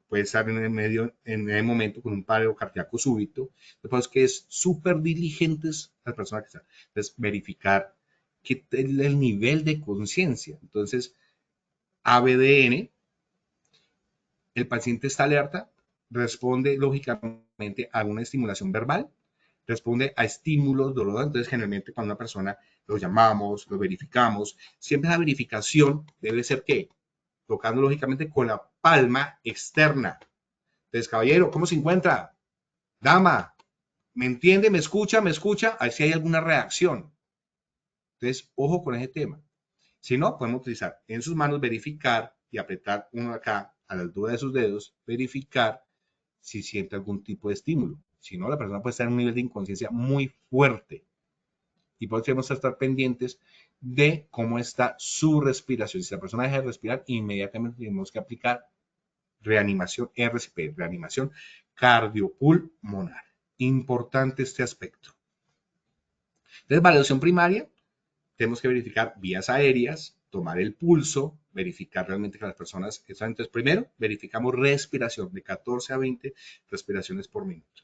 puede estar en el momento con un paro cardíaco súbito. Después que es súper diligentes las personas que están. Entonces, verificar el nivel de conciencia. Entonces, ABDN, el paciente está alerta, responde lógicamente a una estimulación verbal, responde a estímulos dolorosos. Entonces, generalmente cuando una persona lo llamamos, lo verificamos, siempre la verificación debe ser ¿qué? Tocando lógicamente con la palma externa. Entonces, caballero, ¿cómo se encuentra? Dama, ¿me entiende? ¿Me escucha? ¿Me escucha? A ver si hay alguna reacción. Entonces, ojo con ese tema. Si no, podemos utilizar en sus manos, verificar y apretar uno acá a la altura de sus dedos, verificar si siente algún tipo de estímulo. Si no, la persona puede estar en un nivel de inconsciencia muy fuerte. Y por eso tenemos que estar pendientes de cómo está su respiración. Si la persona deja de respirar, inmediatamente tenemos que aplicar reanimación RCP, reanimación cardiopulmonar. Importante este aspecto. Entonces, valoración primaria, tenemos que verificar vías aéreas, tomar el pulso, verificar realmente que las personas están. Entonces, primero, verificamos respiración de 14 a 20 respiraciones por minuto.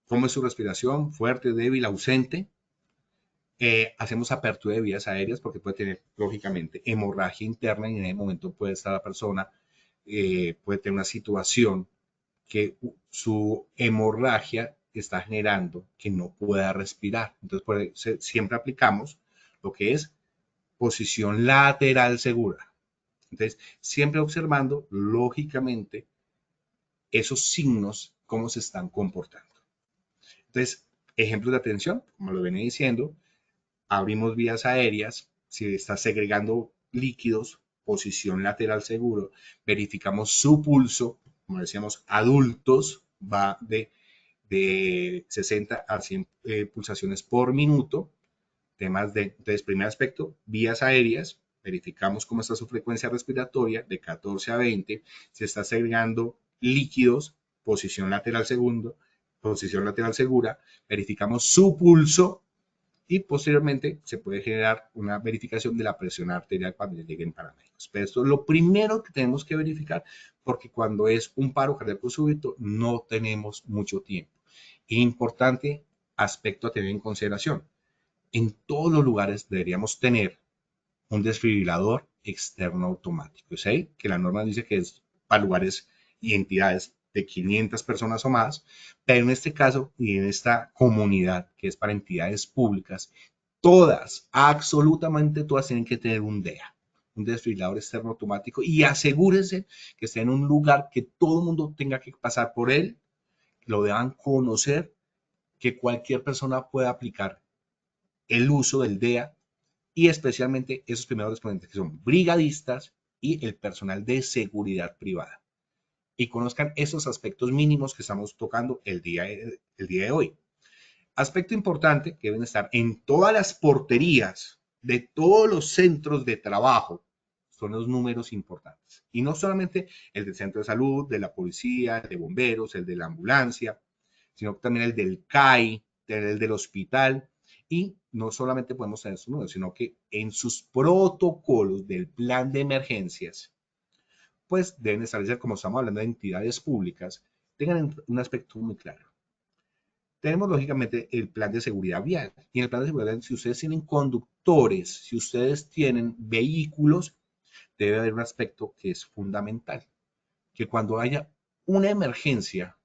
¿Cómo es su respiración? Fuerte, débil, ausente. Hacemos apertura de vías aéreas porque puede tener, lógicamente, hemorragia interna y en ese momento puede estar la persona, puede tener una situación que su hemorragia está generando que no pueda respirar. Entonces, por eso siempre aplicamos lo que es posición lateral segura. Entonces, siempre observando, lógicamente, esos signos, cómo se están comportando. Entonces, ejemplos de atención, como lo venía diciendo, abrimos vías aéreas, si está segregando líquidos, posición lateral seguro, verificamos su pulso, como decíamos, adultos, va de 60 a 100 pulsaciones por minuto. Entonces, primer aspecto, vías aéreas, verificamos cómo está su frecuencia respiratoria de 14 a 20, se está segregando líquidos, posición lateral segura, verificamos su pulso y posteriormente se puede generar una verificación de la presión arterial cuando lleguen paramédicos. Pero esto es lo primero que tenemos que verificar porque cuando es un paro cardíaco súbito no tenemos mucho tiempo. Importante aspecto a tener en consideración. En todos los lugares deberíamos tener un desfibrilador externo automático. ¿Sí? Que la norma dice que es para lugares y entidades de 500 personas o más, pero en este caso y en esta comunidad que es para entidades públicas, todas, absolutamente todas tienen que tener un DEA, un desfibrilador externo automático y asegúrense que esté en un lugar que todo el mundo tenga que pasar por él, lo deban conocer, que cualquier persona pueda aplicar el uso del DEA y especialmente esos primeros respondientes que son brigadistas y el personal de seguridad privada. Y conozcan esos aspectos mínimos que estamos tocando el día de hoy. Aspecto importante que deben estar en todas las porterías de todos los centros de trabajo son los números importantes. Y no solamente el del centro de salud, de la policía, el de bomberos, el de la ambulancia, sino también el del CAI, el del hospital. Y no solamente podemos tener sus números, sino que en sus protocolos del plan de emergencias, pues deben establecer, como estamos hablando de entidades públicas, tengan un aspecto muy claro. Tenemos lógicamente el plan de seguridad vial. Y en el plan de seguridad vial, si ustedes tienen conductores, si ustedes tienen vehículos, debe haber un aspecto que es fundamental. Que cuando haya una emergencia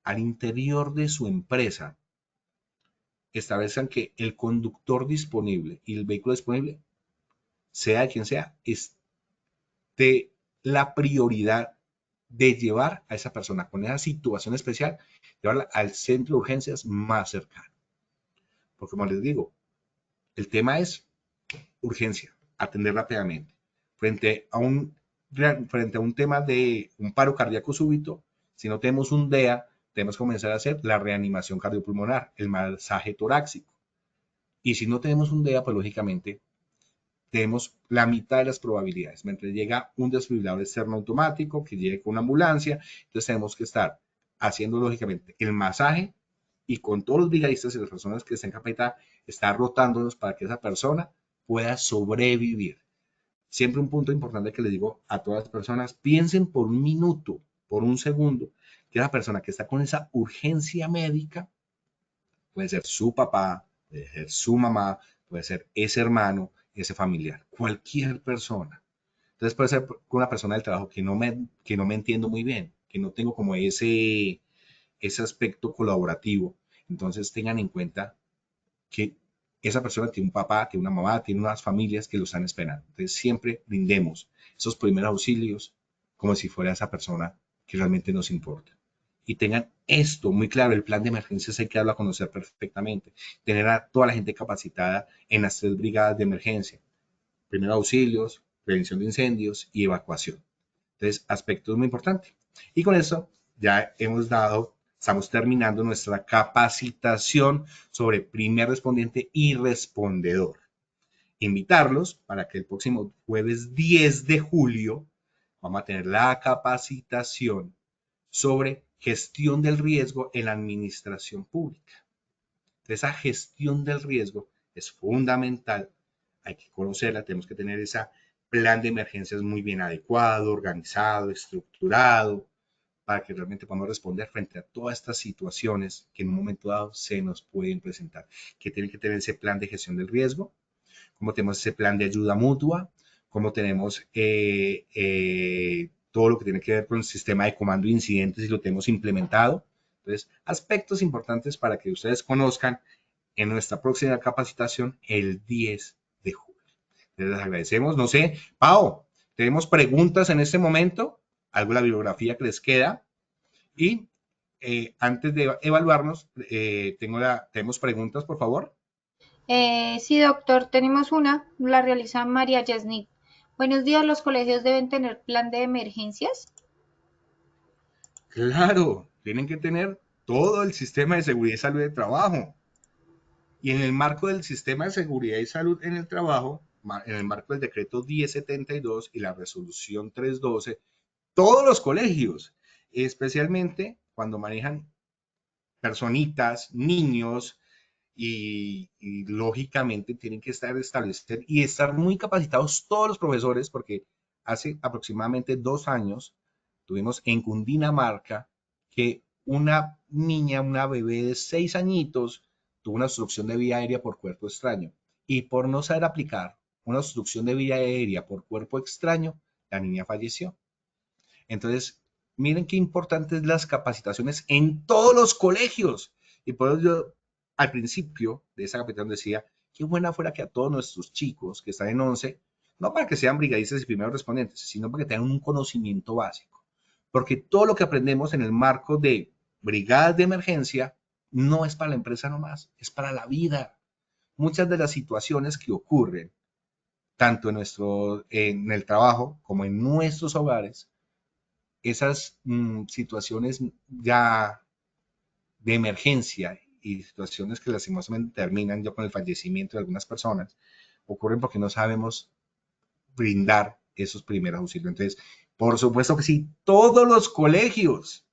al interior de su empresa, establezcan que el conductor disponible y el vehículo disponible, sea quien sea, esté la prioridad de llevar a esa persona con esa situación especial, llevarla al centro de urgencias más cercano. Porque como les digo, el tema es urgencia. atender rápidamente. Frente a un tema de un paro cardíaco súbito, si no tenemos un DEA, tenemos que comenzar a hacer la reanimación cardiopulmonar, el masaje torácico. Y si no tenemos un DEA, pues lógicamente tenemos la mitad de las probabilidades. Mientras llega un desfibrilador externo automático, que llegue con una ambulancia, entonces tenemos que estar haciendo lógicamente el masaje y con todos los brigadistas y las personas que estén capacitadas, estar rotándolos para que esa persona pueda sobrevivir. Siempre un punto importante que les digo a todas las personas, piensen por un minuto, por un segundo, que esa persona que está con esa urgencia médica puede ser su papá, puede ser su mamá, puede ser ese hermano, ese familiar, cualquier persona. Entonces puede ser una persona del trabajo que no me entiendo muy bien, que no tengo como ese aspecto colaborativo. Entonces tengan en cuenta que esa persona tiene un papá, tiene una mamá, tiene unas familias que lo están esperando. Entonces siempre brindemos esos primeros auxilios como si fuera esa persona que realmente nos importa. Y tengan esto muy claro, el plan de emergencias hay que darlo a conocer perfectamente. Tener a toda la gente capacitada en las 3 brigadas de emergencia. Primeros auxilios, prevención de incendios y evacuación. Entonces, aspectos muy importantes. Y con eso ya estamos terminando nuestra capacitación sobre primer respondiente y respondedor. Invitarlos para que el próximo jueves 10 de julio vamos a tener la capacitación sobre gestión del riesgo en la administración pública. Entonces, esa gestión del riesgo es fundamental. Hay que conocerla, tenemos que tener ese plan de emergencias muy bien adecuado, organizado, estructurado, para que realmente podamos responder frente a todas estas situaciones que en un momento dado se nos pueden presentar. Que tienen que tener ese plan de gestión del riesgo, como tenemos ese plan de ayuda mutua, como tenemos todo lo que tiene que ver con el sistema de comando de incidentes y lo tenemos implementado. Entonces, aspectos importantes para que ustedes conozcan en nuestra próxima capacitación el 10 de julio. Les agradecemos. No sé, Pau, tenemos preguntas en este momento, algo de la bibliografía que les queda. Y antes de evaluarnos, tenemos preguntas, por favor. Sí, doctor, tenemos una, la realiza María Yasnik. Buenos días, ¿los colegios deben tener plan de emergencias? Claro, tienen que tener todo el sistema de seguridad y salud de trabajo. Y en el marco del sistema de seguridad y salud en el trabajo, en el marco del decreto 1072 y la resolución 312, todos los colegios, especialmente cuando manejan personitas, niños, y lógicamente tienen que establecer y estar muy capacitados todos los profesores, porque hace aproximadamente 2 años tuvimos en Cundinamarca que una niña, una bebé de 6 añitos, tuvo una obstrucción de vía aérea por cuerpo extraño. Y por no saber aplicar una obstrucción de vía aérea por cuerpo extraño, la niña falleció. Entonces, miren qué importantes las capacitaciones en todos los colegios. Y por eso yo al principio de esa capacitación decía, qué buena fuera que a todos nuestros chicos que están en 11, no para que sean brigadistas y primeros respondientes, sino para que tengan un conocimiento básico. Porque todo lo que aprendemos en el marco de brigadas de emergencia no es para la empresa nomás, es para la vida. Muchas de las situaciones que ocurren, tanto en el trabajo como en nuestros hogares, esas situaciones ya de emergencia y situaciones que lastimosamente terminan ya con el fallecimiento de algunas personas, ocurren porque no sabemos brindar esos primeros auxilios. Entonces, por supuesto que sí, todos los colegios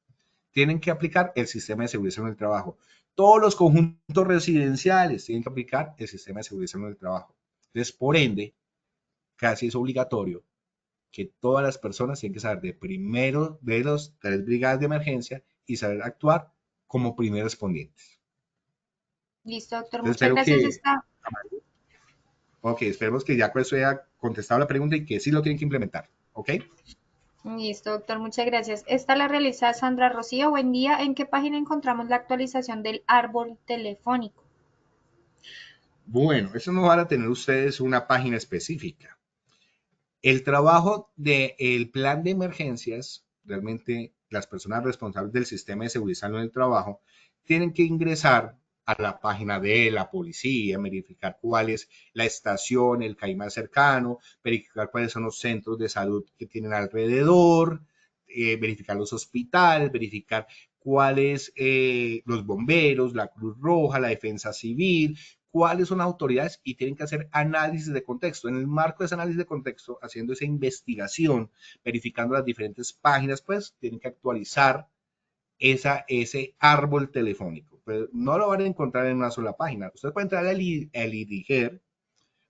tienen que aplicar el sistema de seguridad en el trabajo. Todos los conjuntos residenciales tienen que aplicar el sistema de seguridad en el trabajo. Entonces, por ende, casi es obligatorio que todas las personas tienen que saber de los 3 brigadas de emergencia y saber actuar como primer respondientes. Listo, doctor, Entonces muchas espero gracias. que, ok, esperemos que ya con eso haya contestado la pregunta y que sí lo tienen que implementar, ok. Listo, doctor, muchas gracias. Esta la realiza Sandra Rocío. Buen día. ¿En qué página encontramos la actualización del árbol telefónico? Bueno, eso no van a tener ustedes una página específica. El trabajo del plan de emergencias, realmente las personas responsables del sistema de seguridad en el trabajo, tienen que ingresar a la página de la policía, verificar cuál es la estación, el CAI más cercano, verificar cuáles son los centros de salud que tienen alrededor, verificar los hospitales, verificar cuáles los bomberos, la Cruz Roja, la Defensa Civil, cuáles son las autoridades y tienen que hacer análisis de contexto. En el marco de ese análisis de contexto, haciendo esa investigación, verificando las diferentes páginas, pues tienen que actualizar ese árbol telefónico. Pero no lo van a encontrar en una sola página. Usted puede entrar al IDIGER,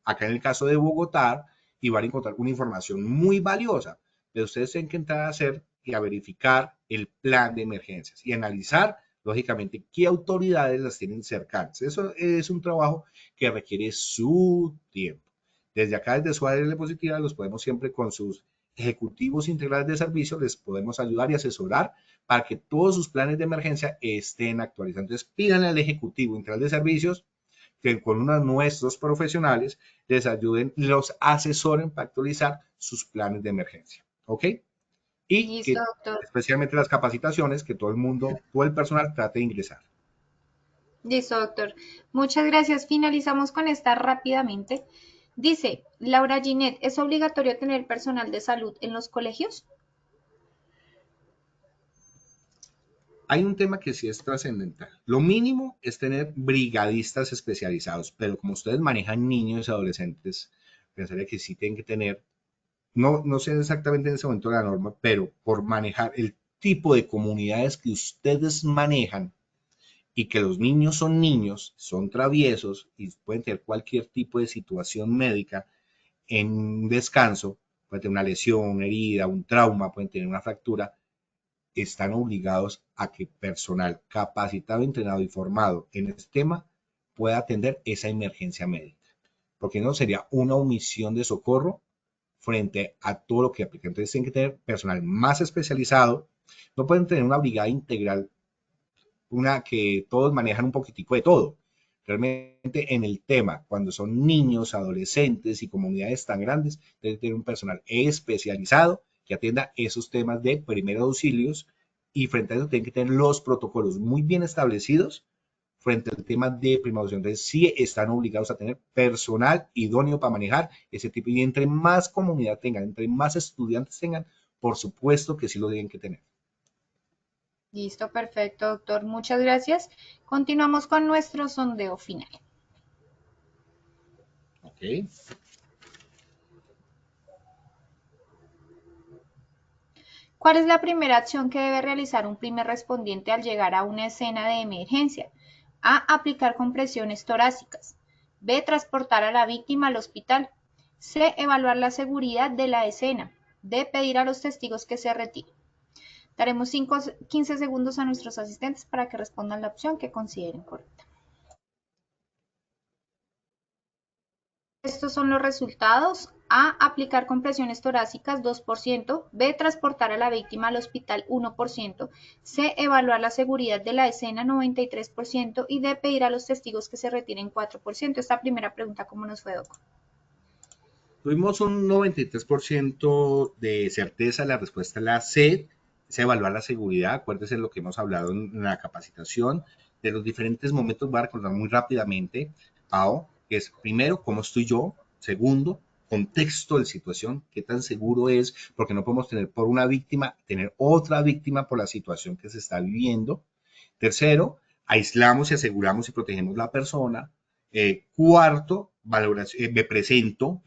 acá en el caso de Bogotá, y van a encontrar una información muy valiosa. Pero ustedes tienen que entrar a hacer y a verificar el plan de emergencias y analizar, lógicamente, qué autoridades las tienen cercanas. Eso es un trabajo que requiere su tiempo. Desde acá, desde su área de positiva, los podemos siempre con sus ejecutivos integrales de servicio, les podemos ayudar y asesorar para que todos sus planes de emergencia estén actualizados. Entonces, pídanle al ejecutivo integral de servicios que con uno de nuestros profesionales les ayuden, los asesoren para actualizar sus planes de emergencia. ¿Ok? Y Listo, que doctor. especialmente las capacitaciones, que todo el mundo, todo el personal trate de ingresar. Listo, doctor. Muchas gracias. Finalizamos con esta rápidamente. Dice, Laura Ginette, ¿es obligatorio tener personal de salud en los colegios? Hay un tema que sí es trascendental. Lo mínimo es tener brigadistas especializados, pero como ustedes manejan niños y adolescentes, pensaría que sí tienen que tener, no sé exactamente en ese momento la norma, pero por manejar el tipo de comunidades que ustedes manejan y que los niños son traviesos y pueden tener cualquier tipo de situación médica en descanso, pueden tener una lesión, una herida, un trauma, pueden tener una fractura, están obligados a que personal capacitado, entrenado y formado en este tema pueda atender esa emergencia médica. Porque no sería una omisión de socorro frente a todo lo que aplica. Entonces tienen que tener personal más especializado. No pueden tener una brigada integral, una que todos manejan un poquitico de todo. Realmente en el tema, cuando son niños, adolescentes y comunidades tan grandes, debe tener un personal especializado que atienda esos temas de primeros auxilios y frente a eso tienen que tener los protocolos muy bien establecidos frente al tema de primeros auxilios. Entonces sí están obligados a tener personal idóneo para manejar ese tipo y entre más comunidad tengan, entre más estudiantes tengan, por supuesto que sí lo tienen que tener. Listo, perfecto, doctor. Muchas gracias. Continuamos con nuestro sondeo final. ¿Ok? ¿Cuál es la primera acción que debe realizar un primer respondiente al llegar a una escena de emergencia? A. Aplicar compresiones torácicas. B. Transportar a la víctima al hospital. C. Evaluar la seguridad de la escena. D. Pedir a los testigos que se retiren. Daremos 15 segundos a nuestros asistentes para que respondan la opción que consideren correcta. Estos son los resultados. A. Aplicar compresiones torácicas 2%. B. Transportar a la víctima al hospital 1%. C. Evaluar la seguridad de la escena 93%. Y D. Pedir a los testigos que se retiren 4%. Esta primera pregunta, ¿cómo nos fue, Doc? Tuvimos un 93% de certeza, la respuesta es la C, es evaluar la seguridad, acuérdese de lo que hemos hablado en la capacitación, de los diferentes momentos, voy a recordar muy rápidamente, Pau, que es primero, ¿cómo estoy yo? Segundo, contexto de situación, qué tan seguro es, porque no podemos tener por una víctima, tener otra víctima por la situación que se está viviendo. Tercero, aislamos y aseguramos y protegemos la persona. Cuarto, valoración, me presento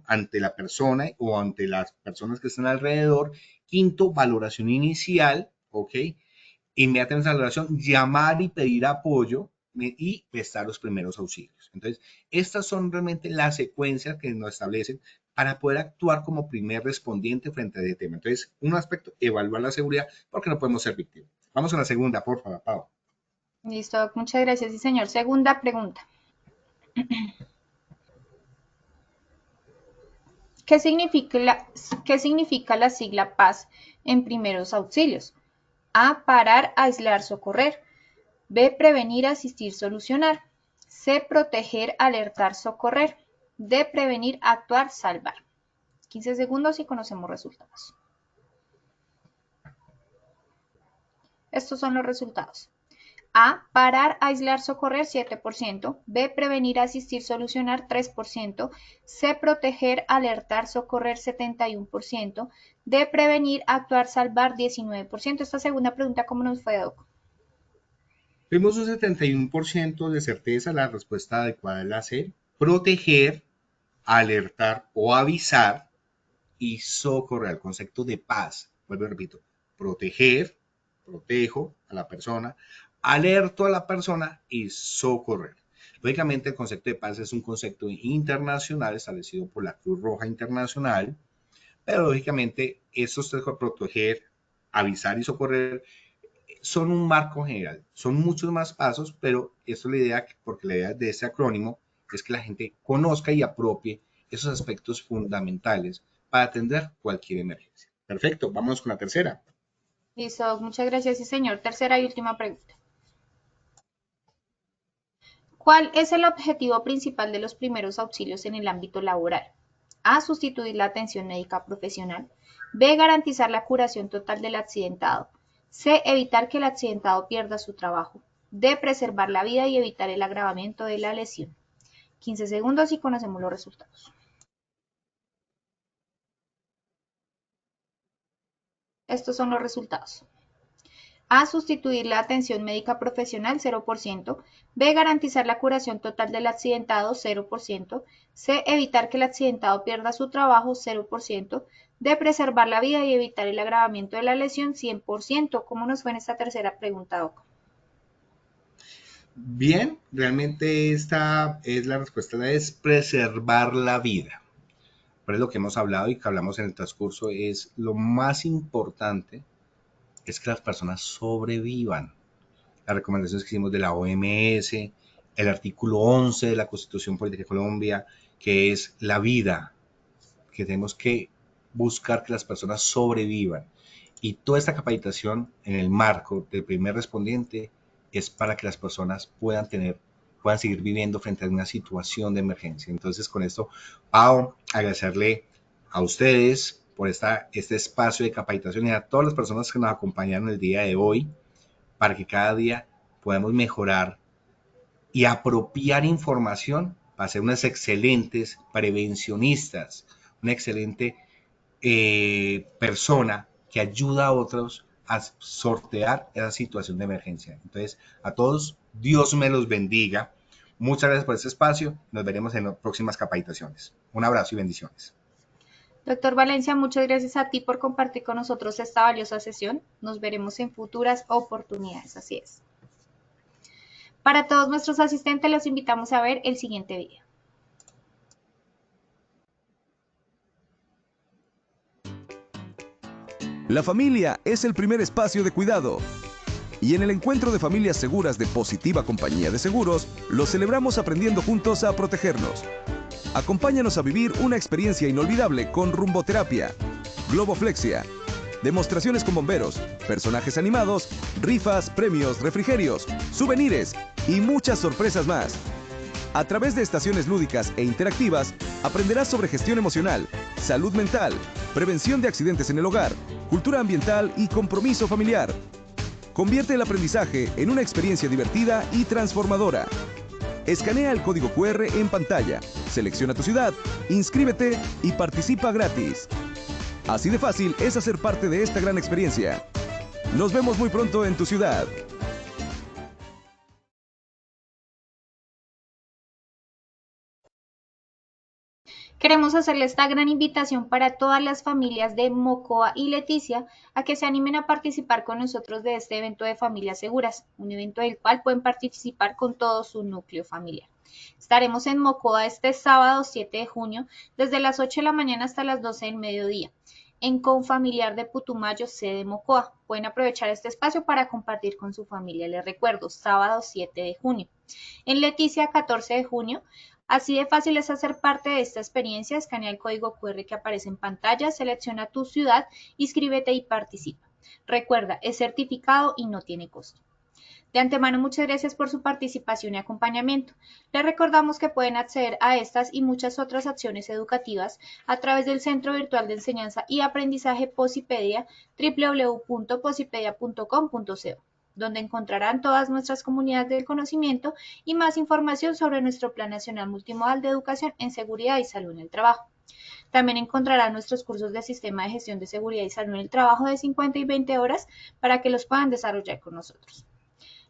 ante la persona o ante las personas que están alrededor. Quinto, valoración inicial, ¿ok? Inmediatamente a la valoración, llamar y pedir apoyo y prestar los primeros auxilios. Entonces, estas son realmente las secuencias que nos establecen para poder actuar como primer respondiente frente a ese tema. Entonces, un aspecto, evaluar la seguridad, porque no podemos ser víctimas. Vamos a la segunda, por favor, Pau. Listo, Doc. Muchas gracias. Sí, señor. Segunda pregunta. ¿Qué significa la sigla PAS en primeros auxilios? A. Parar, aislar, socorrer. B. Prevenir, asistir, solucionar. C. Proteger, alertar, socorrer. D. Prevenir, actuar, salvar. 15 segundos y conocemos resultados. Estos son los resultados. A. Parar, aislar, socorrer 7%. B. Prevenir, asistir, solucionar 3%. C. Proteger, alertar, socorrer 71%. D. Prevenir, actuar, salvar 19%. Esta segunda pregunta, ¿cómo nos fue, Doc? Tuvimos un 71% de certeza, la respuesta adecuada es la C. Proteger, alertar o avisar y socorrer, el concepto de paz. Vuelvo y repito, proteger, protejo a la persona, alerto a la persona y socorrer. Lógicamente el concepto de paz es un concepto internacional establecido por la Cruz Roja Internacional, pero lógicamente estos tres, proteger, avisar y socorrer, son un marco general. Son muchos más pasos, pero esto es la idea, porque la idea de este acrónimo es que la gente conozca y apropie esos aspectos fundamentales para atender cualquier emergencia. Perfecto, vamos con la tercera. Listo, Doc. Muchas gracias, sí, señor. Tercera y última pregunta. ¿Cuál es el objetivo principal de los primeros auxilios en el ámbito laboral? A. Sustituir la atención médica profesional. B. Garantizar la curación total del accidentado. C. Evitar que el accidentado pierda su trabajo. D. Preservar la vida y evitar el agravamiento de la lesión. 15 segundos y conocemos los resultados. Estos son los resultados. A. Sustituir la atención médica profesional 0%. B. Garantizar la curación total del accidentado 0%. C. Evitar que el accidentado pierda su trabajo 0%. D. Preservar la vida y evitar el agravamiento de la lesión 100%. ¿Cómo nos fue en esta tercera pregunta, Doc? Bien, realmente esta es la respuesta, es preservar la vida. Pero es lo que hemos hablado y que hablamos en el transcurso, es lo más importante es que las personas sobrevivan. Las recomendaciones que hicimos de la OMS, el artículo 11 de la Constitución Política de Colombia, que es la vida, que tenemos que buscar que las personas sobrevivan. Y toda esta capacitación en el marco del primer respondiente es para que las personas puedan seguir viviendo frente a una situación de emergencia. Entonces, con esto, Pau, agradecerle a ustedes por este espacio de capacitación y a todas las personas que nos acompañaron el día de hoy, para que cada día podamos mejorar y apropiar información para ser unas excelentes prevencionistas, una excelente persona que ayuda a otros a sortear esa situación de emergencia. Entonces, a todos, Dios me los bendiga. Muchas gracias por este espacio. Nos veremos en las próximas capacitaciones. Un abrazo y bendiciones. Doctor Valencia, muchas gracias a ti por compartir con nosotros esta valiosa sesión. Nos veremos en futuras oportunidades. Así es. Para todos nuestros asistentes, los invitamos a ver el siguiente video. La familia es el primer espacio de cuidado. Y en el encuentro de familias seguras de Positiva Compañía de Seguros, lo celebramos aprendiendo juntos a protegernos. Acompáñanos a vivir una experiencia inolvidable con rumboterapia, globoflexia, demostraciones con bomberos, personajes animados, rifas, premios, refrigerios, souvenirs y muchas sorpresas más. A través de estaciones lúdicas e interactivas, aprenderás sobre gestión emocional, salud mental, prevención de accidentes en el hogar, cultura ambiental y compromiso familiar. Convierte el aprendizaje en una experiencia divertida y transformadora. Escanea el código QR en pantalla, selecciona tu ciudad, inscríbete y participa gratis. Así de fácil es hacer parte de esta gran experiencia. Nos vemos muy pronto en tu ciudad. Queremos hacerle esta gran invitación para todas las familias de Mocoa y Leticia a que se animen a participar con nosotros de este evento de Familias Seguras, un evento del cual pueden participar con todo su núcleo familiar. Estaremos en Mocoa este sábado 7 de junio desde las 8 de la mañana hasta las 12 del mediodía en Confamiliar de Putumayo, sede Mocoa. Pueden aprovechar este espacio para compartir con su familia. Les recuerdo, sábado 7 de junio. En Leticia, 14 de junio. Así de fácil es hacer parte de esta experiencia. Escanea el código QR que aparece en pantalla, selecciona tu ciudad, inscríbete y participa. Recuerda, es certificado y no tiene costo. De antemano, muchas gracias por su participación y acompañamiento. Les recordamos que pueden acceder a estas y muchas otras acciones educativas a través del Centro Virtual de Enseñanza y Aprendizaje Posipedia, www.posipedia.com.co. donde encontrarán todas nuestras comunidades del conocimiento y más información sobre nuestro Plan Nacional Multimodal de Educación en Seguridad y Salud en el Trabajo. También encontrarán nuestros cursos de Sistema de Gestión de Seguridad y Salud en el Trabajo de 50 y 20 horas para que los puedan desarrollar con nosotros.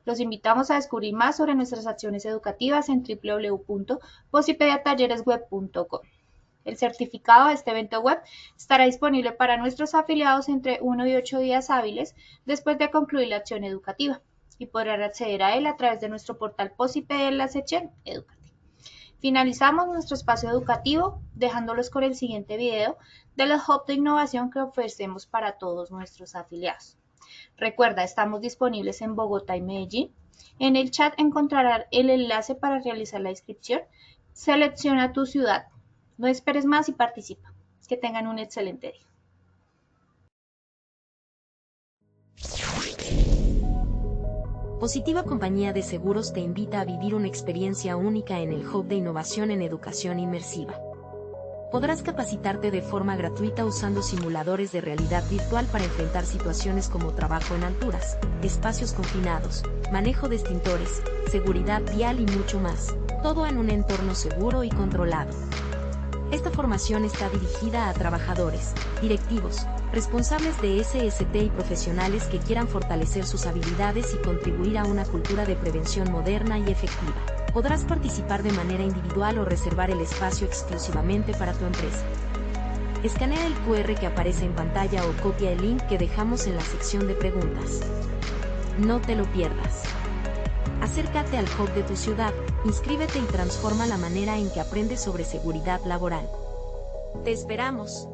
Los invitamos a descubrir más sobre nuestras acciones educativas en www.posipediatalleresweb.com. El certificado de este evento web estará disponible para nuestros afiliados entre 1 y 8 días hábiles después de concluir la acción educativa y podrán acceder a él a través de nuestro portal Posipedia en la sección Edúcate. Finalizamos nuestro espacio educativo dejándolos con el siguiente video de los hubs de innovación que ofrecemos para todos nuestros afiliados. Recuerda, estamos disponibles en Bogotá y Medellín. En el chat encontrarás el enlace para realizar la inscripción. Selecciona tu ciudad. No esperes más y participa. Que tengan un excelente día. Positiva Compañía de Seguros te invita a vivir una experiencia única en el Hub de Innovación en Educación Inmersiva. Podrás capacitarte de forma gratuita usando simuladores de realidad virtual para enfrentar situaciones como trabajo en alturas, espacios confinados, manejo de extintores, seguridad vial y mucho más, todo en un entorno seguro y controlado. Esta formación está dirigida a trabajadores, directivos, responsables de SST y profesionales que quieran fortalecer sus habilidades y contribuir a una cultura de prevención moderna y efectiva. Podrás participar de manera individual o reservar el espacio exclusivamente para tu empresa. Escanea el QR que aparece en pantalla o copia el link que dejamos en la sección de preguntas. No te lo pierdas. Acércate al hub de tu ciudad, inscríbete y transforma la manera en que aprendes sobre seguridad laboral. ¡Te esperamos!